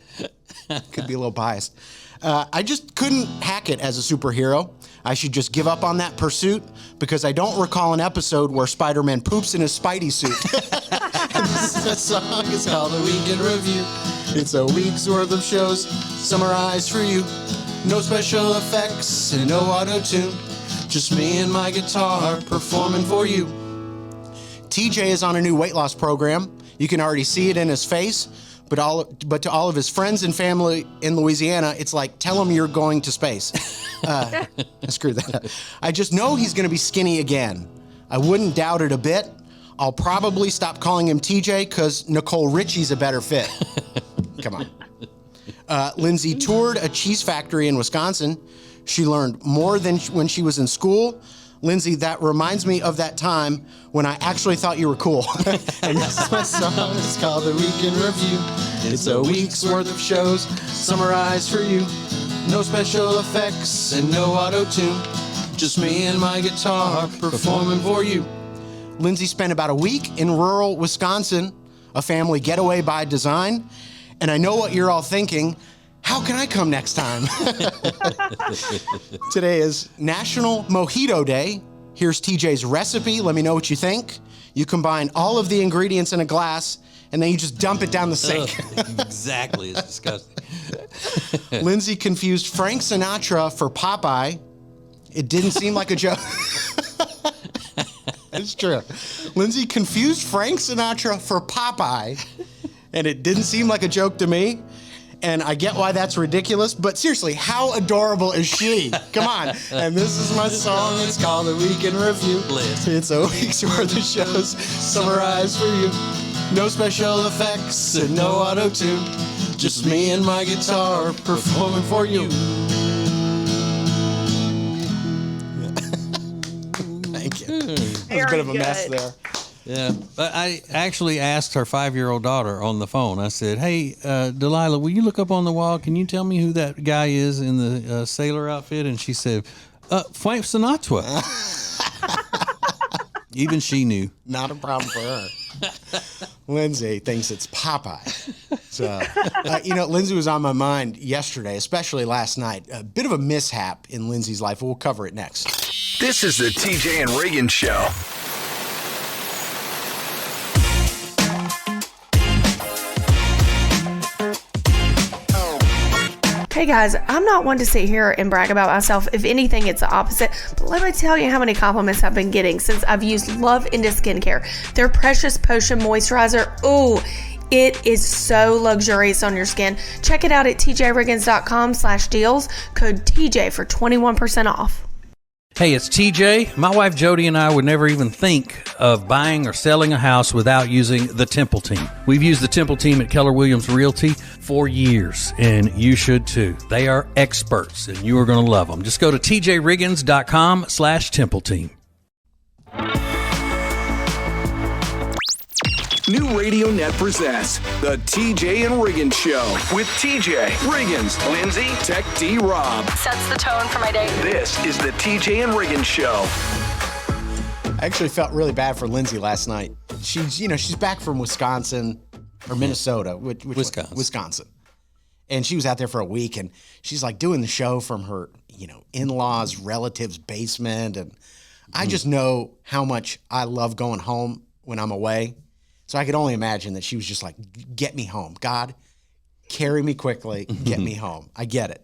could be a little biased. I just couldn't hack it as a superhero. I should just give up on that pursuit because I don't recall an episode where Spider-Man poops in his Spidey suit. The song is called A Week in Review. It's a week's worth of shows summarized for you. No special effects and no auto-tune. Just me and my guitar performing for you. TJ is on a new weight loss program. You can already see it in his face, but to all of his friends and family in Louisiana, it's like, tell him you're going to space. Screw that. I just know he's going to be skinny again. I wouldn't doubt it a bit. I'll probably stop calling him TJ because Nicole Richie's a better fit. Come on. Lindsay toured a cheese factory in Wisconsin. She learned more than when she was in school. Lindsay, that reminds me of that time when I actually thought you were cool. And this is my song. It's called The Week in Review. It's a week's worth of shows summarized for you. No special effects and no auto-tune. Just me and my guitar performing for you. Lindsay spent about a week in rural Wisconsin, a family getaway by design. And I know what you're all thinking. How can I come next time? Today is National Mojito Day. Here's TJ's recipe. Let me know what you think. You combine all of the ingredients in a glass, and then you just dump it down the sink. Exactly. It's disgusting. Lindsay confused Frank Sinatra for Popeye. It didn't seem like a joke. It's true. Lindsay confused Frank Sinatra for Popeye, and it didn't seem like a joke to me. And I get why that's ridiculous, but seriously, how adorable is she? Come on. And this is my song. It's called The Week in Review. It's a week's worth of shows summarized for you. No special effects and no auto-tune. Just me and my guitar performing for you. Thank you. That was a bit of a mess there. Yeah, but I actually asked her 5-year-old daughter on the phone. I said, "Hey, Delilah, will you look up on the wall? Can you tell me who that guy is in the sailor outfit?" And she said, "Frank Sinatra." Even she knew. Not a problem for her. Lindsay thinks it's Popeye. So, Lindsay was on my mind yesterday, especially last night. A bit of a mishap in Lindsay's life. We'll cover it next. This is the TJ and Riggins Show. Hey guys, I'm not one to sit here and brag about myself. If anything, it's the opposite. But let me tell you how many compliments I've been getting since I've used Love Into Skincare. Their Precious Potion Moisturizer. Ooh, it is so luxurious on your skin. Check it out at tjriggins.com/deals. Code TJ for 21% off. Hey, it's TJ. My wife Jody and I would never even think of buying or selling a house without using the Temple Team. We've used the Temple Team at Keller Williams Realty for years, and you should too. They are experts, and you are going to love them. Just go to tjriggins.com/Temple Team. New Radio Net presents the TJ and Riggins Show with TJ, Riggins, Lindsay, Tech D Rob. Sets the tone for my day. This is the TJ and Riggins Show. I actually felt really bad for Lindsay last night. She's back from Wisconsin or Minnesota, Wisconsin. And she was out there for a week, and she's like doing the show from her, in-laws, relatives' basement. And I just know how much I love going home when I'm away. So I could only imagine that she was just like, get me home. God, carry me quickly, get me home. I get it.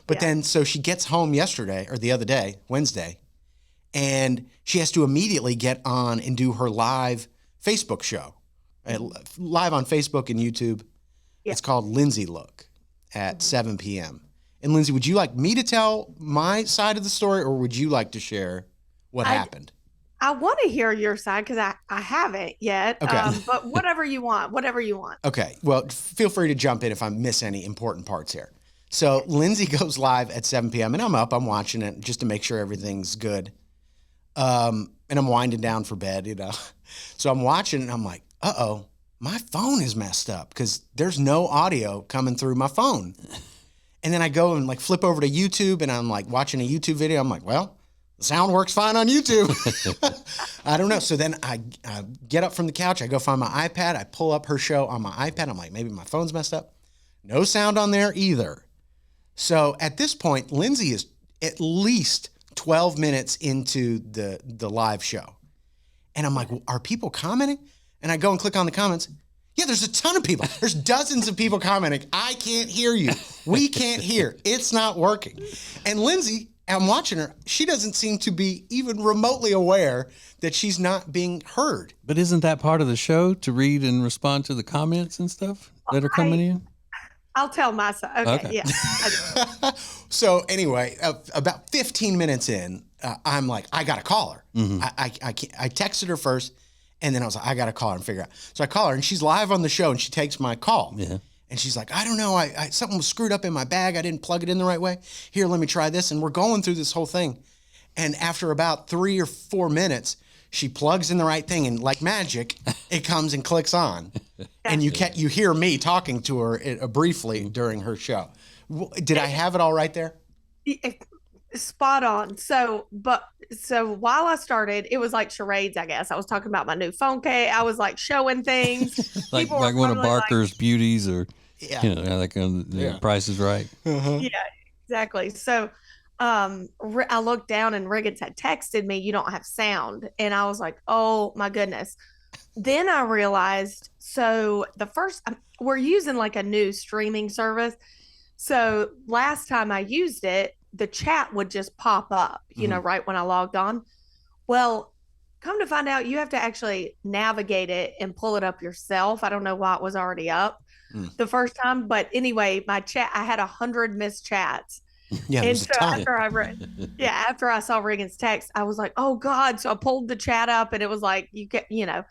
But then, so she gets home yesterday, or the other day, Wednesday, and she has to immediately get on and do her live Facebook show. Live on Facebook and YouTube. Yeah. It's called Lindsay Look at 7 p.m. And Lindsay, would you like me to tell my side of the story, or would you like to share what happened? I want to hear your side because I haven't yet. Okay. But whatever you want. Okay. Well, feel free to jump in if I miss any important parts here. So Lindsay goes live at 7 p.m. and I'm up. I'm watching it just to make sure everything's good. And I'm winding down for bed, you know. So I'm watching and I'm like, uh-oh, my phone is messed up because there's no audio coming through my phone. And then I go and like flip over to YouTube and I'm like watching a YouTube video. I'm like, well, the sound works fine on YouTube. I don't know. So then I get up from the couch. I go find my iPad. I pull up her show on my iPad. I'm like, maybe my phone's messed up. No sound on there either. So at this point, Lindsay is at least 12 minutes into the live show. And I'm like, well, are people commenting? And I go and click on the comments. Yeah, there's a ton of people. There's dozens of people commenting. I can't hear you. We can't hear. It's not working. And Lindsay, I'm watching her. She doesn't seem to be even remotely aware that she's not being heard. But isn't that part of the show to read and respond to the comments and stuff that are coming in? I'll tell my side. Okay. Yeah. So anyway, about 15 minutes in, I'm like, I got to call her. Mm-hmm. I texted her first, and then I was like, I got to call her and figure out. So I call her, and she's live on the show, and she takes my call. Yeah. And she's like, I don't know, something was screwed up in my bag. I didn't plug it in the right way. Here, let me try this. And we're going through this whole thing. And after about 3 or 4 minutes, she plugs in the right thing, and like magic, it comes and clicks on. And you hear me talking to her briefly during her show. Did I have it all right there? Spot on. So while I started, it was like charades, I guess. I was talking about my new phone case. I was like showing things. like one of Barker's beauties or, Yeah. you know, like Price is Right. Yeah, exactly. So I looked down and Riggins had texted me, you don't have sound. And I was like, oh my goodness. Then I realized, so we're using like a new streaming service. So last time I used it, the chat would just pop up, you know, right when I logged on. Well, come to find out, you have to actually navigate it and pull it up yourself. I don't know why it was already up the first time. But anyway, my chat, I had 100 missed chats. Yeah, and so after I saw Riggins' text, I was like, oh God. So I pulled the chat up and it was like, yeah.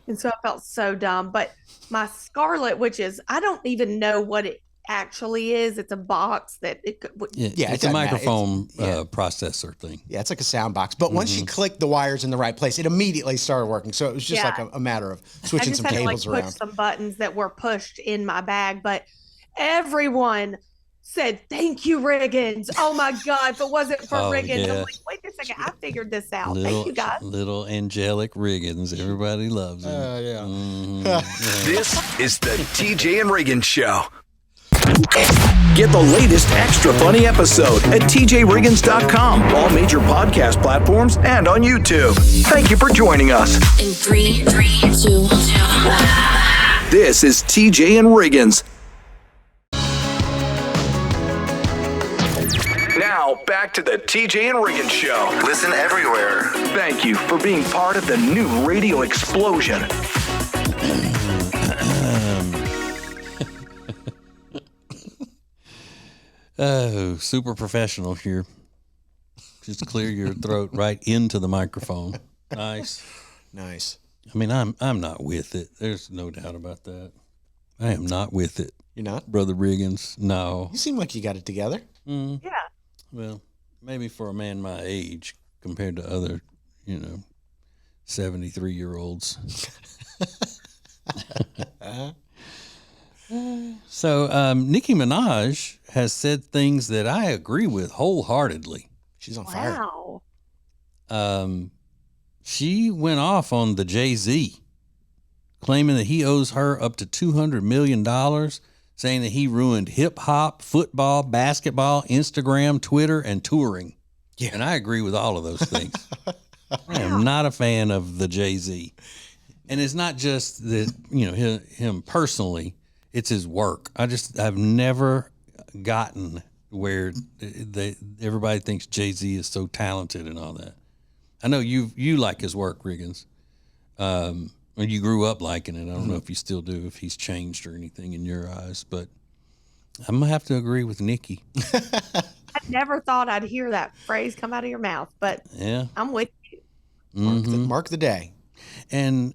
And so I felt so dumb. But my Scarlett, which is, I don't even know what it actually is. It's a box that it's a microphone processor thing. Yeah, it's like a sound box. But once she clicked the wires in the right place, it immediately started working. So it was just like a matter of switching some cables around. I just had to push some buttons that were pushed in my bag. But everyone said, thank you, Riggins. Oh my God, if it wasn't for Riggins. I'm like, wait a second, I figured this out. Thank you, guys. Little angelic Riggins. Everybody loves him. This is the TJ and Riggins Show. Get the latest extra funny episode at tjriggins.com, all major podcast platforms, and on YouTube. Thank you for joining us. In 3, 2, 1. This is TJ and Riggins. Now, back to the TJ and Riggins Show. Listen everywhere. Thank you for being part of the new radio explosion. Oh, super professional here. Just clear your throat right into the microphone. Nice. I mean, I'm not with it. There's no doubt about that. I am not with it. You're not? Brother Riggins, no. You seem like you got it together. Yeah. Well, maybe for a man my age compared to other, 73-year-olds. So, Nicki Minaj has said things that I agree with wholeheartedly. She's on fire. Wow. She went off on the Jay-Z, claiming that he owes her up to $200 million, saying that he ruined hip-hop, football, basketball, Instagram, Twitter, and touring. Yeah. And I agree with all of those things. I am not a fan of the Jay-Z. And it's not just that, him personally, it's his work. I've never gotten where everybody thinks Jay-Z is so talented and all that. I know you like his work, Riggins. And you grew up liking it. I don't know if you still do, if he's changed or anything in your eyes, but I'm going to have to agree with Nicki. I never thought I'd hear that phrase come out of your mouth, but yeah, I'm with you. Mark the day. And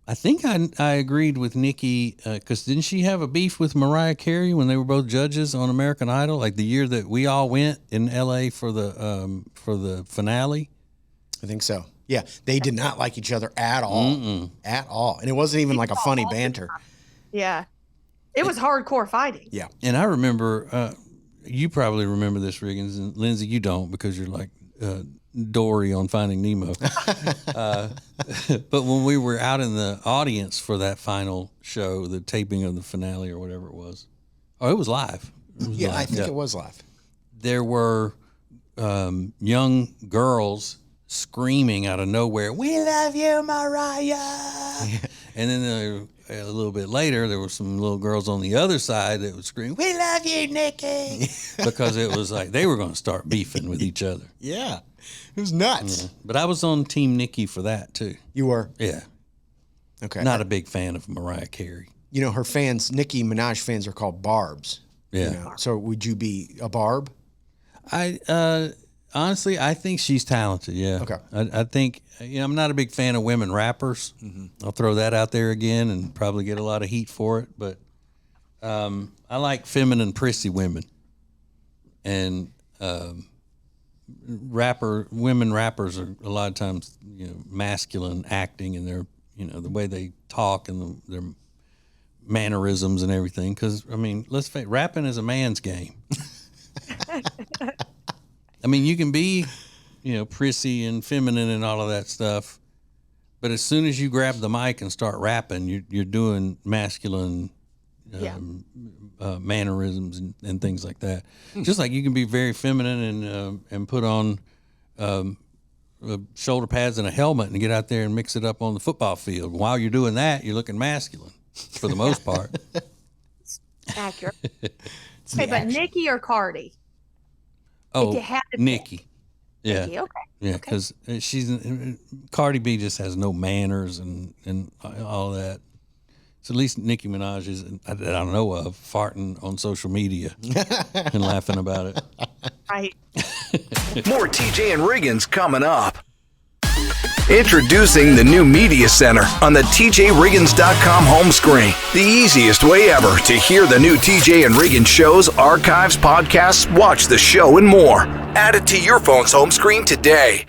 I think I agreed with Nikki because didn't she have a beef with Mariah Carey when they were both judges on American Idol? Like the year that we all went in L.A. for the finale. I think so. Yeah, they did not like each other at all. At all. And it wasn't even like a funny banter. Yeah. It was hardcore fighting. Yeah. And I remember, you probably remember this, Riggins, and Lindsay, you don't because you're like Dory on Finding Nemo. But when we were out in the audience for that final show, the taping of the finale or whatever it was, it was live. It was Yeah, live. I think it was live. There were young girls screaming out of nowhere, "We love you, Mariah!" And then a little bit later, there were some little girls on the other side that would scream, "We love you, Nikki!" Because it was like they were going to start beefing with each other. Yeah. It was nuts. Yeah. But I was on Team Nikki for that too. You were? Yeah. Okay. Not a big fan of Mariah Carey. You know, her fans, Nicki Minaj fans, are called Barbs. Yeah. You know? So would you be a Barb? Honestly, I think she's talented. Yeah. Okay. I think I'm not a big fan of women rappers. I'll throw that out there again and probably get a lot of heat for it. But I like feminine, prissy women, and women rappers are a lot of times masculine acting, and their the way they talk and their mannerisms and everything. Because I mean, let's face it, rapping is a man's game. I mean, you can be, prissy and feminine and all of that stuff, but as soon as you grab the mic and start rapping, you're doing masculine mannerisms and things like that. Just like you can be very feminine and put on shoulder pads and a helmet and get out there and mix it up on the football field. While you're doing that, you're looking masculine for the most part. Accurate. Okay, but Nikki or Cardi? Oh, you had to Nikki. Yeah. Nikki, okay. Yeah, because Cardi B just has no manners and all that. So at least Nicki Minaj is, that I don't know of, farting on social media and laughing about it. Right. More TJ and Riggins coming up. Introducing the new Media Center on the TJRiggins.com home screen. The easiest way ever to hear the new TJ and Riggins shows, archives, podcasts, watch the show, and more. Add it to your phone's home screen today.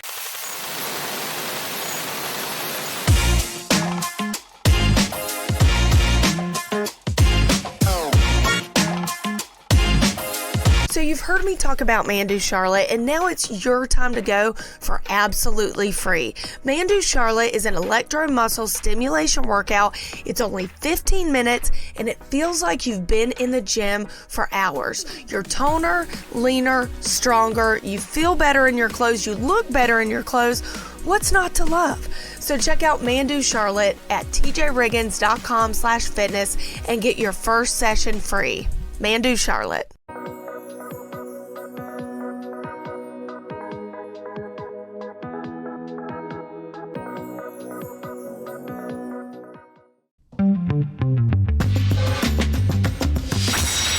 So you've heard me talk about Mandu Charlotte, and now it's your time to go for absolutely free. Mandu Charlotte is an electromuscle stimulation workout. It's only 15 minutes, and it feels like you've been in the gym for hours. You're toner, leaner, stronger. You feel better in your clothes. You look better in your clothes. What's not to love? So check out Mandu Charlotte at tjriggins.com/fitness and get your first session free. Mandu Charlotte.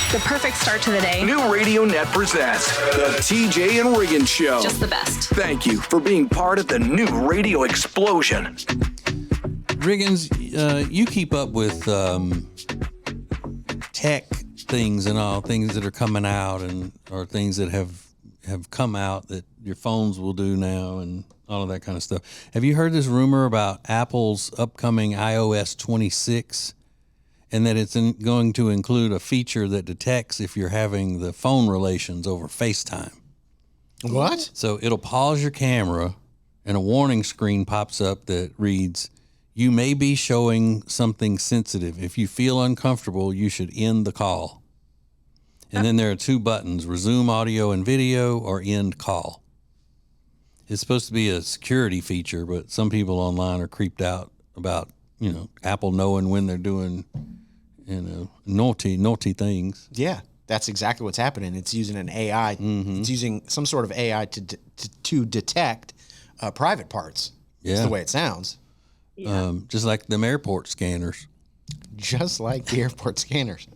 The perfect start to the day. New Radio Net presents the TJ and Riggins Show. Just the best. Thank you for being part of the new radio explosion. Riggins, you keep up with tech things and all, things that are coming out or things that have come out that your phones will do now and all of that kind of stuff. Have you heard this rumor about Apple's upcoming iOS 26? And that it's going to include a feature that detects if you're having the phone relations over FaceTime. What? So it'll pause your camera and a warning screen pops up that reads, "You may be showing something sensitive. If you feel uncomfortable, you should end the call." And then there are two buttons, resume audio and video or end call. It's supposed to be a security feature, but some people online are creeped out about, Apple knowing when they're doing, naughty things. Yeah, that's exactly what's happening. It's using an AI. It's using some sort of AI to detect private parts. Yeah. That's the way it sounds. Yeah. Just like them airport scanners. Just like the airport scanners.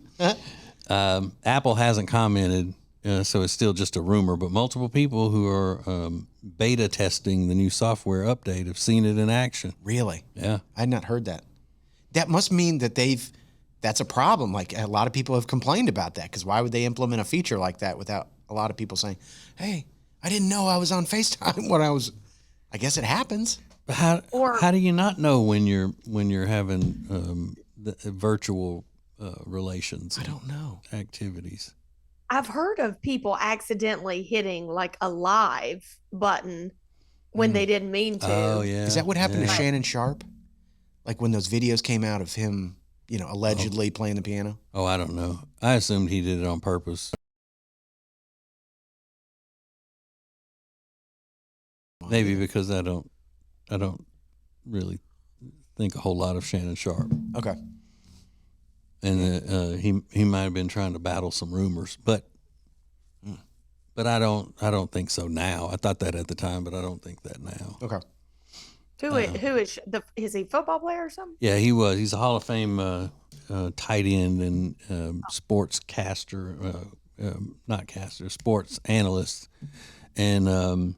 Apple hasn't commented, so it's still just a rumor, but multiple people who are beta testing the new software update have seen it in action. Really? Yeah. I had not heard that. that must mean that that's a problem. Like a lot of people have complained about that because why would they implement a feature like that without a lot of people saying, hey, I didn't know I was on FaceTime when I guess it happens. But how do you not know when you're having the virtual relations? I don't know. Activities. I've heard of people accidentally hitting like a live button when they didn't mean to. Oh yeah. Is that what happened to Shannon Sharp? Like when those videos came out of him, allegedly playing the piano? Oh, I don't know. I assumed he did it on purpose. Maybe because I don't really think a whole lot of Shannon Sharp. Okay. And he might have been trying to battle some rumors, but I don't think so now. I thought that at the time, but I don't think that now. Okay. Who is is he a football player or something? Yeah, he was. He's a Hall of Fame tight end and sports caster, not caster, sports analyst, and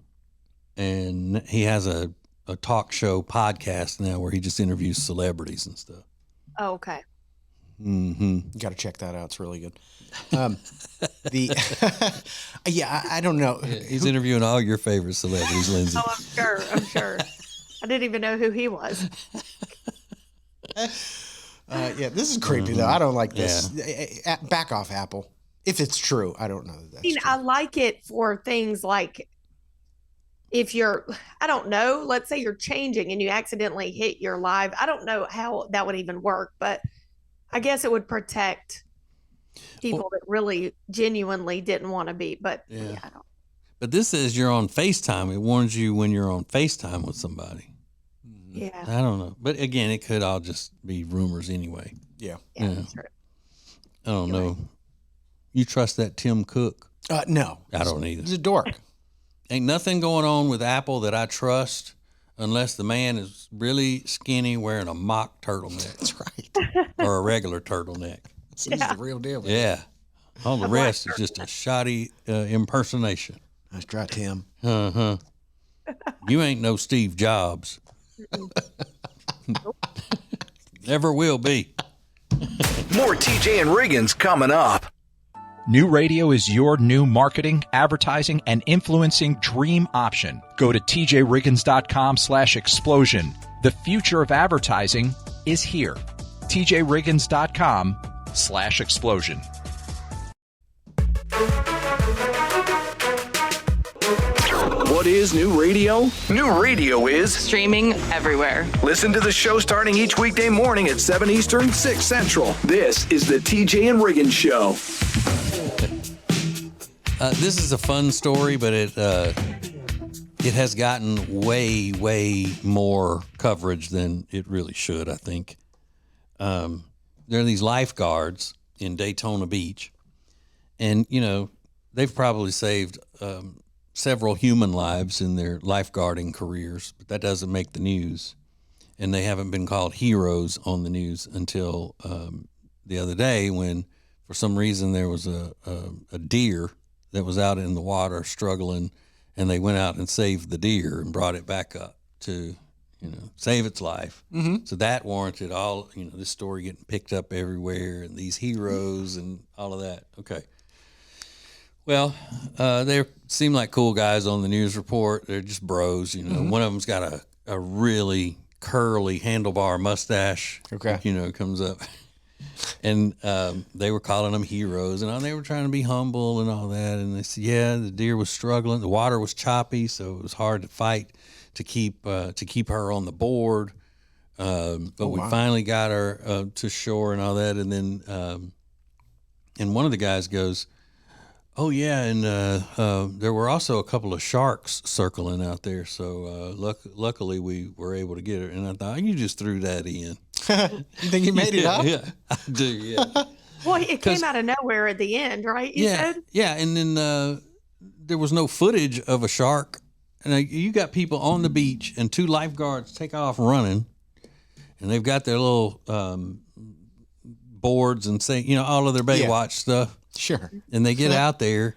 he has a talk show podcast now where he just interviews celebrities and stuff. Oh, okay. Mm-hmm. You got to check that out. It's really good. I don't know. He's interviewing all your favorite celebrities, Lindsay. Oh, I'm sure. I didn't even know who he was. This is creepy though. I don't like this. Yeah. Back off, Apple. If it's true, I don't know. I like it for things like if I don't know, let's say you're changing and you accidentally hit your live. I don't know how that would even work, but I guess it would protect people that really genuinely didn't want to be. But yeah, I don't. But this says you're on FaceTime. It warns you when you're on FaceTime with somebody. Yeah. I don't know. But again, it could all just be rumors anyway. Yeah. That's right. I don't know. You trust that Tim Cook? No. I don't either. He's a dork. Ain't nothing going on with Apple that I trust unless the man is really skinny wearing a mock turtleneck. That's right. Or a regular turtleneck. So he's the real deal. Yeah. All the rest is just a shoddy impersonation. Nice try, Tim. Uh-huh. You ain't no Steve Jobs. Never will be. More TJ and Riggins coming up. New radio is your new marketing, advertising, and influencing dream option. Go to tjriggins.com/explosion. The future of advertising is here. tjriggins.com/explosion. What is new radio? New radio is Streaming everywhere. listen to the show starting each weekday morning at 7 Eastern, 6 Central. This is the TJ and Riggins Show. This is a fun story, but it has gotten way more coverage than it really should, I think. There are these lifeguards in Daytona Beach, and, they've probably saved several human lives in their lifeguarding careers, but that doesn't make the news. And they haven't been called heroes on the news until the other day when, for some reason, there was a deer that was out in the water struggling, and they went out and saved the deer and brought it back up to, save its life. Mm-hmm. So that warranted all, this story getting picked up everywhere and these heroes and all of that. Okay. Well, they seem like cool guys on the news report. They're just bros, Mm-hmm. One of them's got a really curly handlebar mustache. Okay. Comes up. And they were calling them heroes, and they were trying to be humble and all that. And they said, the deer was struggling. The water was choppy, so it was hard to fight to keep her on the board. But we finally got her to shore and all that. And then and one of the guys goes, "Oh yeah, and there were also a couple of sharks circling out there. So luckily we were able to get her." And I thought, you just threw that in. You think he made it up? Yeah, I do. Yeah. Well, it came out of nowhere at the end, right? You said? Yeah, and then there was no footage of a shark. And you got people on the beach, and two lifeguards take off running, and they've got their little boards and all of their Baywatch stuff. Sure. And they get out there,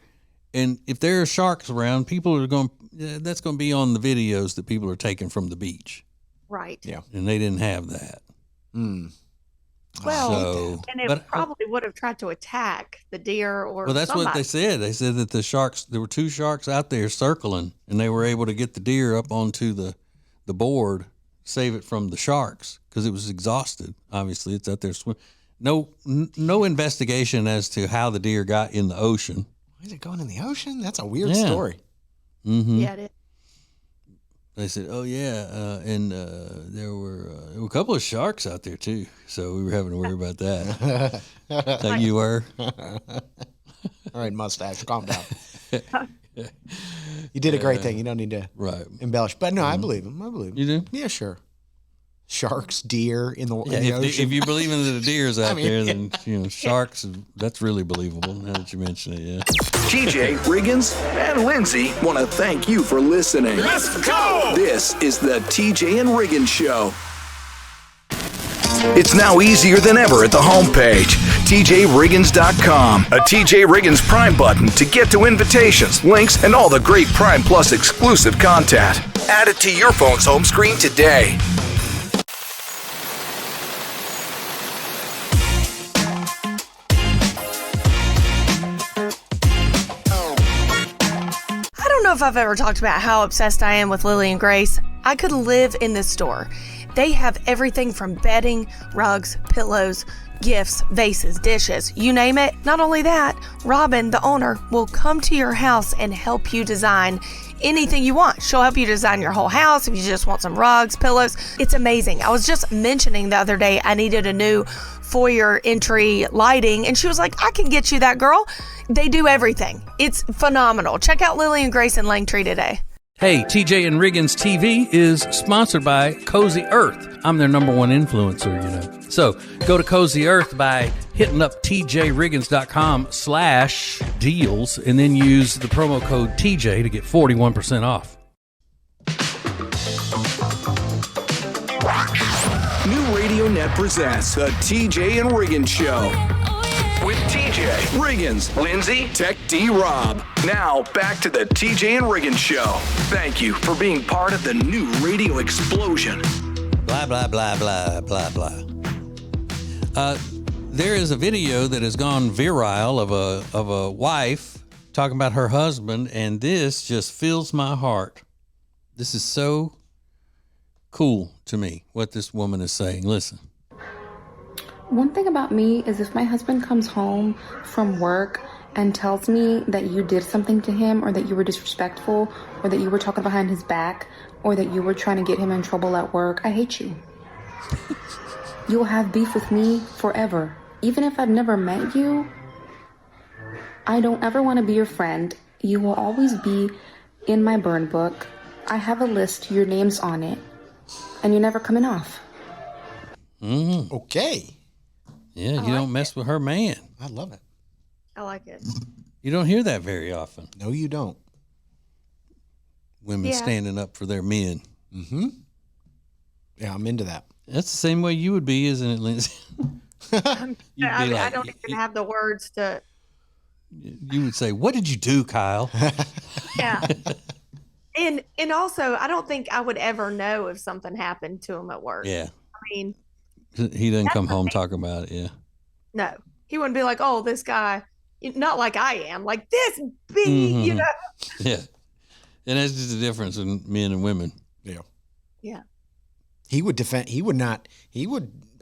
and if there are sharks around, that's going to be on the videos that people are taking from the beach. Right. Yeah. And they didn't have that. Well, So, and it but probably would have tried to attack the deer or well, that's what somebody. they said. They said that there were 2 sharks out there circling, and they were able to get the deer up onto the board, save it from the sharks because it was exhausted. Obviously, it's out there swimming. No investigation as to how the deer got in the ocean. Why is it going in the ocean? That's a weird story. Mm-hmm. Yeah, it is. They said, "Oh yeah," and there were a couple of sharks out there too, so we were having to worry about that. Like you were. All right, mustache, calm down. You did a great thing. You don't need to embellish. But no, I believe him. I believe him. You do? Yeah, sure. Sharks, deer in the Yeah, ocean. if you believe in the deer's out there, then sharks. That's really believable. Now that you mention it, yeah. TJ Riggins and Lindsay want to thank you for listening. Let's go! This is the TJ and Riggins Show. It's now easier than ever at the homepage, TJRiggins.com. A TJ Riggins Prime button to get to invitations, links, and all the great Prime Plus exclusive content. Add it to your phone's home screen today. I don't know if I've ever talked about how obsessed I am with Lily and Grace. I could live in this store. They have everything from bedding, rugs, pillows, gifts, vases, dishes, you name it. Not only that, Robin, the owner, will come to your house and help you design anything you want. She'll help you design your whole house if you just want some rugs, pillows. It's amazing. I was just mentioning the other day I needed a new foyer entry lighting, and she was like, I can get you that, girl. They do everything. It's phenomenal. Check out Lily and Grace in Langtree today. Hey, TJ and Riggins TV is sponsored by Cozy Earth. I'm their #1 influencer, So go to Cozy Earth by hitting up tjriggins.com/deals and then use the promo code TJ to get 41% off. New Radio Net presents the TJ and Riggins Show. With TJ, Riggins, Lindsay, Tech D Rob. Now, back to the TJ and Riggins Show. Thank you for being part of the new radio explosion. Blah, blah, blah, blah, blah, blah. There is a video that has gone viral of a wife talking about her husband, and this just fills my heart. This is so cool to me, what this woman is saying. Listen. One thing about me is if my husband comes home from work and tells me that you did something to him, or that you were disrespectful, or that you were talking behind his back, or that you were trying to get him in trouble at work, I hate you. You will have beef with me forever. Even if I've never met you, I don't ever want to be your friend. You will always be in my burn book. I have a list, your name's on it, and you're never coming off. Mm-hmm. Okay. Yeah, you don't mess with her man. I love it. I like it. You don't hear that very often. No, you don't. Women standing up for their men. Mm-hmm. Yeah, I'm into that. That's the same way you would be, isn't it, Lindsay? I don't even have the words to. You would say, "What did you do, Kyle?" Yeah. And also, I don't think I would ever know if something happened to him at work. Yeah. I mean, he doesn't come home talking about it. Yeah. no, he wouldn't be like, "Oh, this guy," not like I am, like this bee, Mm-hmm. Yeah. And that's just the difference in men and women. Yeah. Yeah. He would defend. He would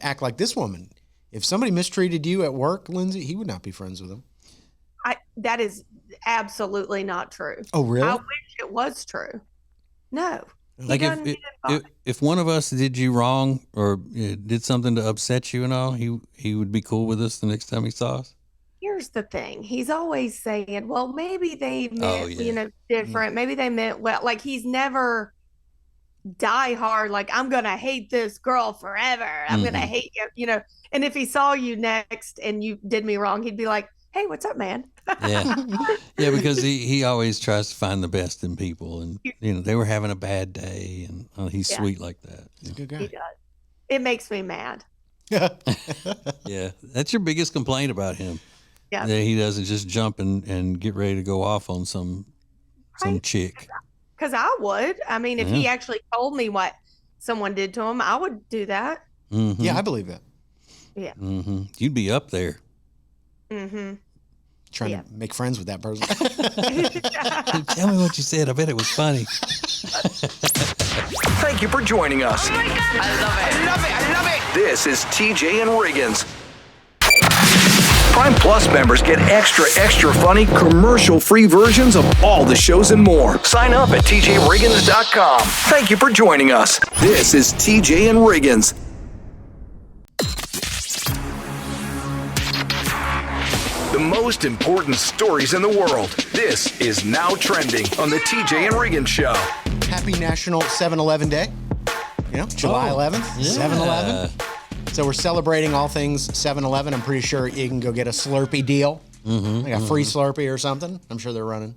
act like this woman. If somebody mistreated you at work, Lindsay, he would not be friends with them. That is absolutely not true. Oh, really? I wish it was true. No. Like if one of us did you wrong or did something to upset you and all, he would be cool with us the next time he saw us. Here's the thing. He's always saying, well, maybe they meant, different. Maybe they meant well. Like, he's never die hard. Like, I'm going to hate this girl forever. I'm going to hate you, And if he saw you next and you did me wrong, he'd be like, hey, what's up, man? Yeah. Yeah, because he always tries to find the best in people. And, they were having a bad day and he's sweet like that. He's a good guy. He does. It makes me mad. Yeah. That's your biggest complaint about him. Yeah. That he doesn't just jump and get ready to go off on some chick. Because I would. I mean, if he actually told me what someone did to him, I would do that. Mm-hmm. Yeah, I believe that. Yeah. You'd be up there. Trying to make friends with that person. Tell me what you said. I bet it was funny. Thank you for joining us. Oh my God. I love it. This is TJ and Riggins. Prime Plus members get extra funny, commercial-free versions of all the shows and more. Sign up at TJRiggins.com. Thank you for joining us. This is TJ and Riggins. The most important stories in the world. This is Now Trending on the TJ and Riggins Show. Happy National 7-Eleven Day. You know, July 11th, 7-Eleven. So we're celebrating all things 7-Eleven. I'm pretty sure you can go get a Slurpee deal. Like a free Slurpee or something. I'm sure they're running.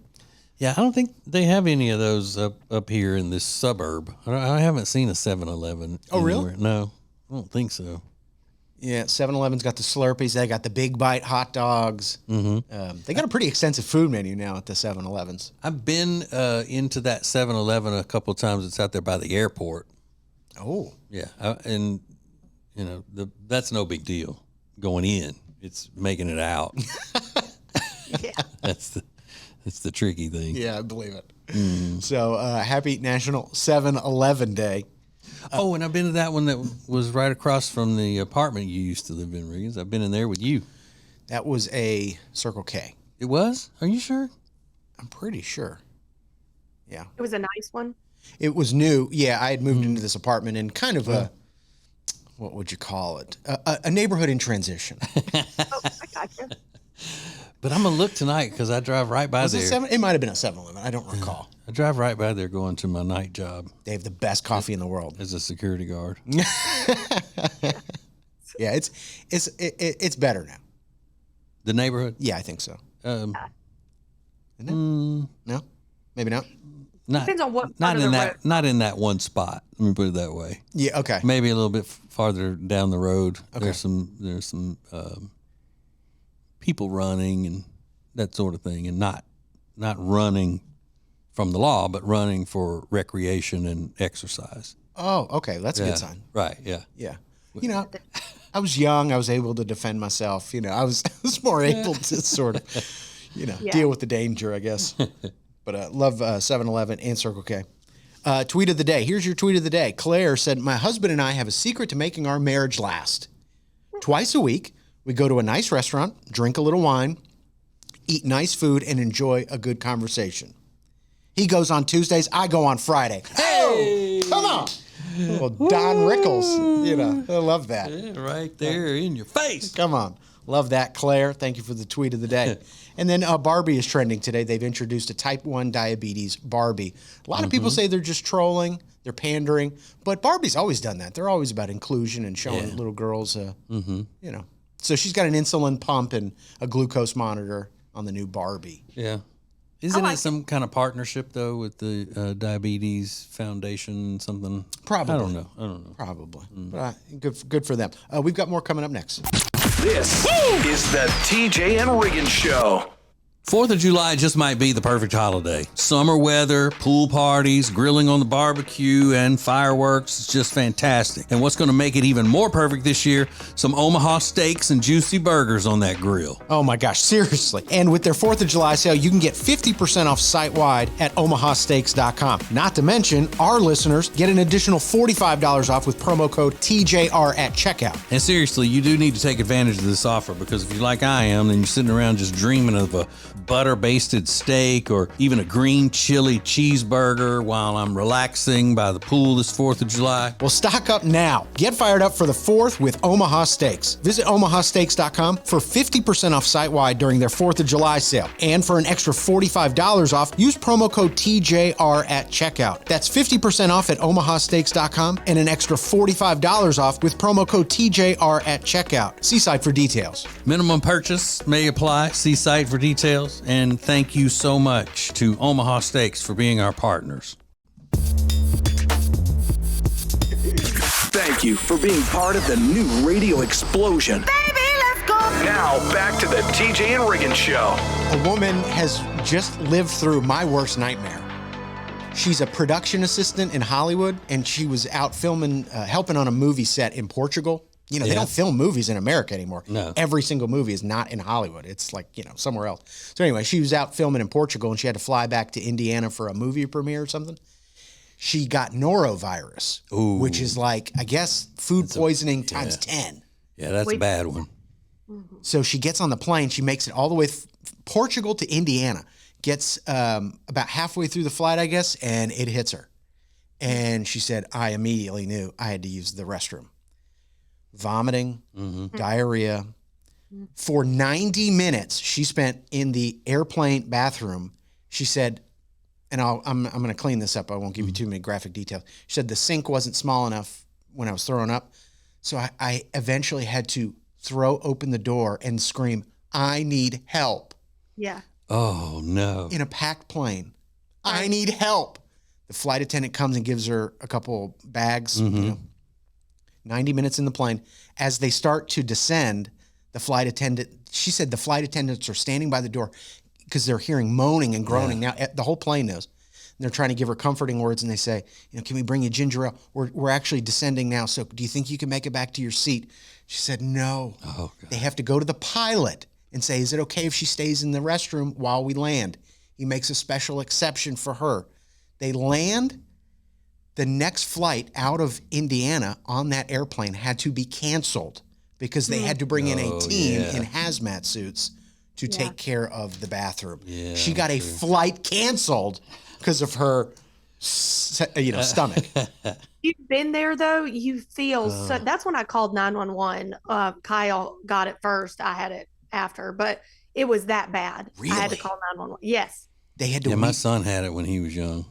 Yeah, I don't think they have any of those up here in this suburb. I haven't seen a 7-Eleven. Oh, really? anywhere. No, I don't think so. Yeah, 7-Eleven's got the Slurpees. They got the Big Bite hot dogs. They got a pretty extensive food menu now at the 7-Elevens. I've been into that 7-Eleven a couple of times. It's out there by the airport. Oh. Yeah, and you know that's no big deal going in. It's making it out. Yeah. That's the tricky thing. Yeah, I believe it. So happy National 7-Eleven Day. Oh, and I've been to that one that was right across from the apartment you used to live in, Riggins. I've been in there with you. That was a Circle K. It was? Are you sure? I'm pretty sure. Yeah. It was a nice one. It was new. Yeah, I had moved into this apartment in kind of a, what would you call it? A neighborhood in transition. Oh, I got you. But I'm going to look tonight because I drive right by there. It might have been a 7-Eleven. I don't recall. I drive right by there going to my night job. They have the best coffee in the world. As a security guard. Yeah, it's better now. The neighborhood? Yeah, I think so. Um, Isn't it? No? Maybe not? Depends on what part of the road. Not in that one spot. Let me put it that way. Yeah, okay. Maybe a little bit farther down the road. Okay. There's some people running and that sort of thing, and not running from the law, but running for recreation and exercise. Oh, okay. That's a good sign. Right. Yeah. Yeah. You know, I was young. I was able to defend myself. You know, I was more able to sort of, deal with the danger, I guess. But love 7-Eleven and Circle K. Tweet of the day. Here's your tweet of the day. Claire said, "My husband and I have a secret to making our marriage last. Twice a week, we go to a nice restaurant, drink a little wine, eat nice food, and enjoy a good conversation. He goes on Tuesdays. I go on Friday. Hey, come on." Well, Don Rickles, I love that. Yeah, right there in your face. Come on. Love that, Claire. Thank you for the tweet of the day. And then Barbie is trending today. They've introduced a type 1 diabetes Barbie. A lot of people say they're just trolling, they're pandering, but Barbie's always done that. They're always about inclusion and showing little girls, So she's got an insulin pump and a glucose monitor on the new Barbie. Yeah. Isn't it some kind of partnership, though, with the Diabetes Foundation, something? Probably. I don't know. Probably. But good for them. We've got more coming up next. This is the TJ and Riggins Show. 4th of July just might be the perfect holiday. Summer weather, pool parties, grilling on the barbecue, and fireworks. It's just fantastic. And what's going to make it even more perfect this year, some Omaha steaks and juicy burgers on that grill. Oh my gosh, seriously. And with their 4th of July sale, you can get 50% off site-wide at omahasteaks.com. Not to mention, our listeners get an additional $45 off with promo code TJR at checkout. And seriously, you do need to take advantage of this offer, because if you're like I am, then you're sitting around just dreaming of a butter-basted steak or even a green chili cheeseburger while I'm relaxing by the pool this 4th of July. Well, stock up now. Get fired up for the 4th with Omaha Steaks. Visit omahasteaks.com for 50% off site-wide during their 4th of July sale. And for an extra $45 off, use promo code TJR at checkout. That's 50% off at omahasteaks.com and an extra $45 off with promo code TJR at checkout. See site for details. Minimum purchase may apply. See site for details. And thank you so much to Omaha Steaks for being our partners. Thank you for being part of the new radio explosion. Baby, let's go. Now, back to the TJ and Riggins Show. A woman has just lived through my worst nightmare. She's a production assistant in Hollywood, and she was out filming, helping on a movie set in Portugal. You know, they don't film movies in America anymore. No. Every single movie is not in Hollywood. It's like, you know, somewhere else. So anyway, she was out filming in Portugal and she had to fly back to Indiana for a movie premiere or something. She got norovirus, which is like, I guess, food poisoning times 10. Yeah, that's a bad one. So she gets on the plane. She makes it all the way Portugal to Indiana. Gets about halfway through the flight, I guess, and it hits her. And she said, I immediately knew I had to use the restroom. Vomiting, diarrhea. For 90 minutes, she spent in the airplane bathroom. She said, and I'm going to clean this up. I won't give you too many graphic details. She said the sink wasn't small enough when I was throwing up. So I eventually had to throw open the door and scream, I need help. Yeah. Oh, no. In a packed plane. I need help. The flight attendant comes and gives her a couple bags, you know, 90 minutes in the plane. As they start to descend, the flight attendant, she said the flight attendants are standing by the door because they're hearing moaning and groaning. Now, the whole plane knows. And they're trying to give her comforting words, and they say, you know, can we bring you ginger ale? We're actually descending now, so do you think you can make it back to your seat? She said, no. Oh, God. They have to go to the pilot and say, is it okay if she stays in the restroom while we land? He makes a special exception for her. They land. The next flight out of Indiana on that airplane had to be canceled because they had to bring in a team in hazmat suits to take care of the bathroom. Yeah, she got a flight canceled because of her, stomach. You've been there though. You feel so. That's when I called 911. Kyle got it first. I had it after, but it was that bad. Really? I had to call 911. Yes. They had to. Yeah, my son had it when he was young.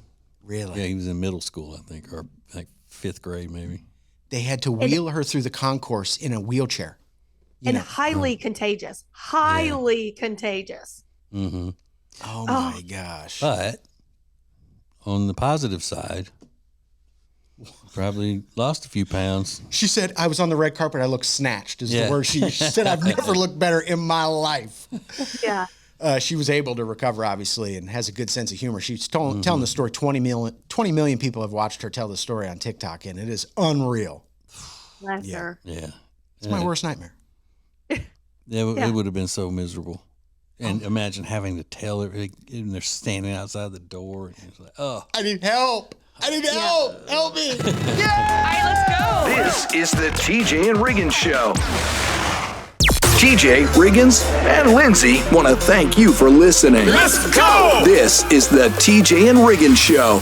Really? Yeah, he was in middle school, I think, or like 5th grade maybe. They had to wheel her through the concourse in a wheelchair. Highly contagious. Highly contagious. Mm-hmm. Oh my gosh. But on the positive side, probably lost a few pounds. She said, I was on the red carpet. I looked snatched is the word she said. I've never looked better in my life. Yeah. She was able to recover, obviously, and has a good sense of humor. She's telling the story. 20 million people have watched her tell the story on TikTok, and it is unreal. Bless her. Yeah. It's my worst nightmare. It would have been so miserable. And imagine having to tell her, and they're standing outside the door. And it's like, oh. I need help. I need help. Help me. All right, let's go. This is the TJ and Riggins Show. TJ, Riggins, and Lindsay want to thank you for listening. Let's go! This is the TJ and Riggins Show.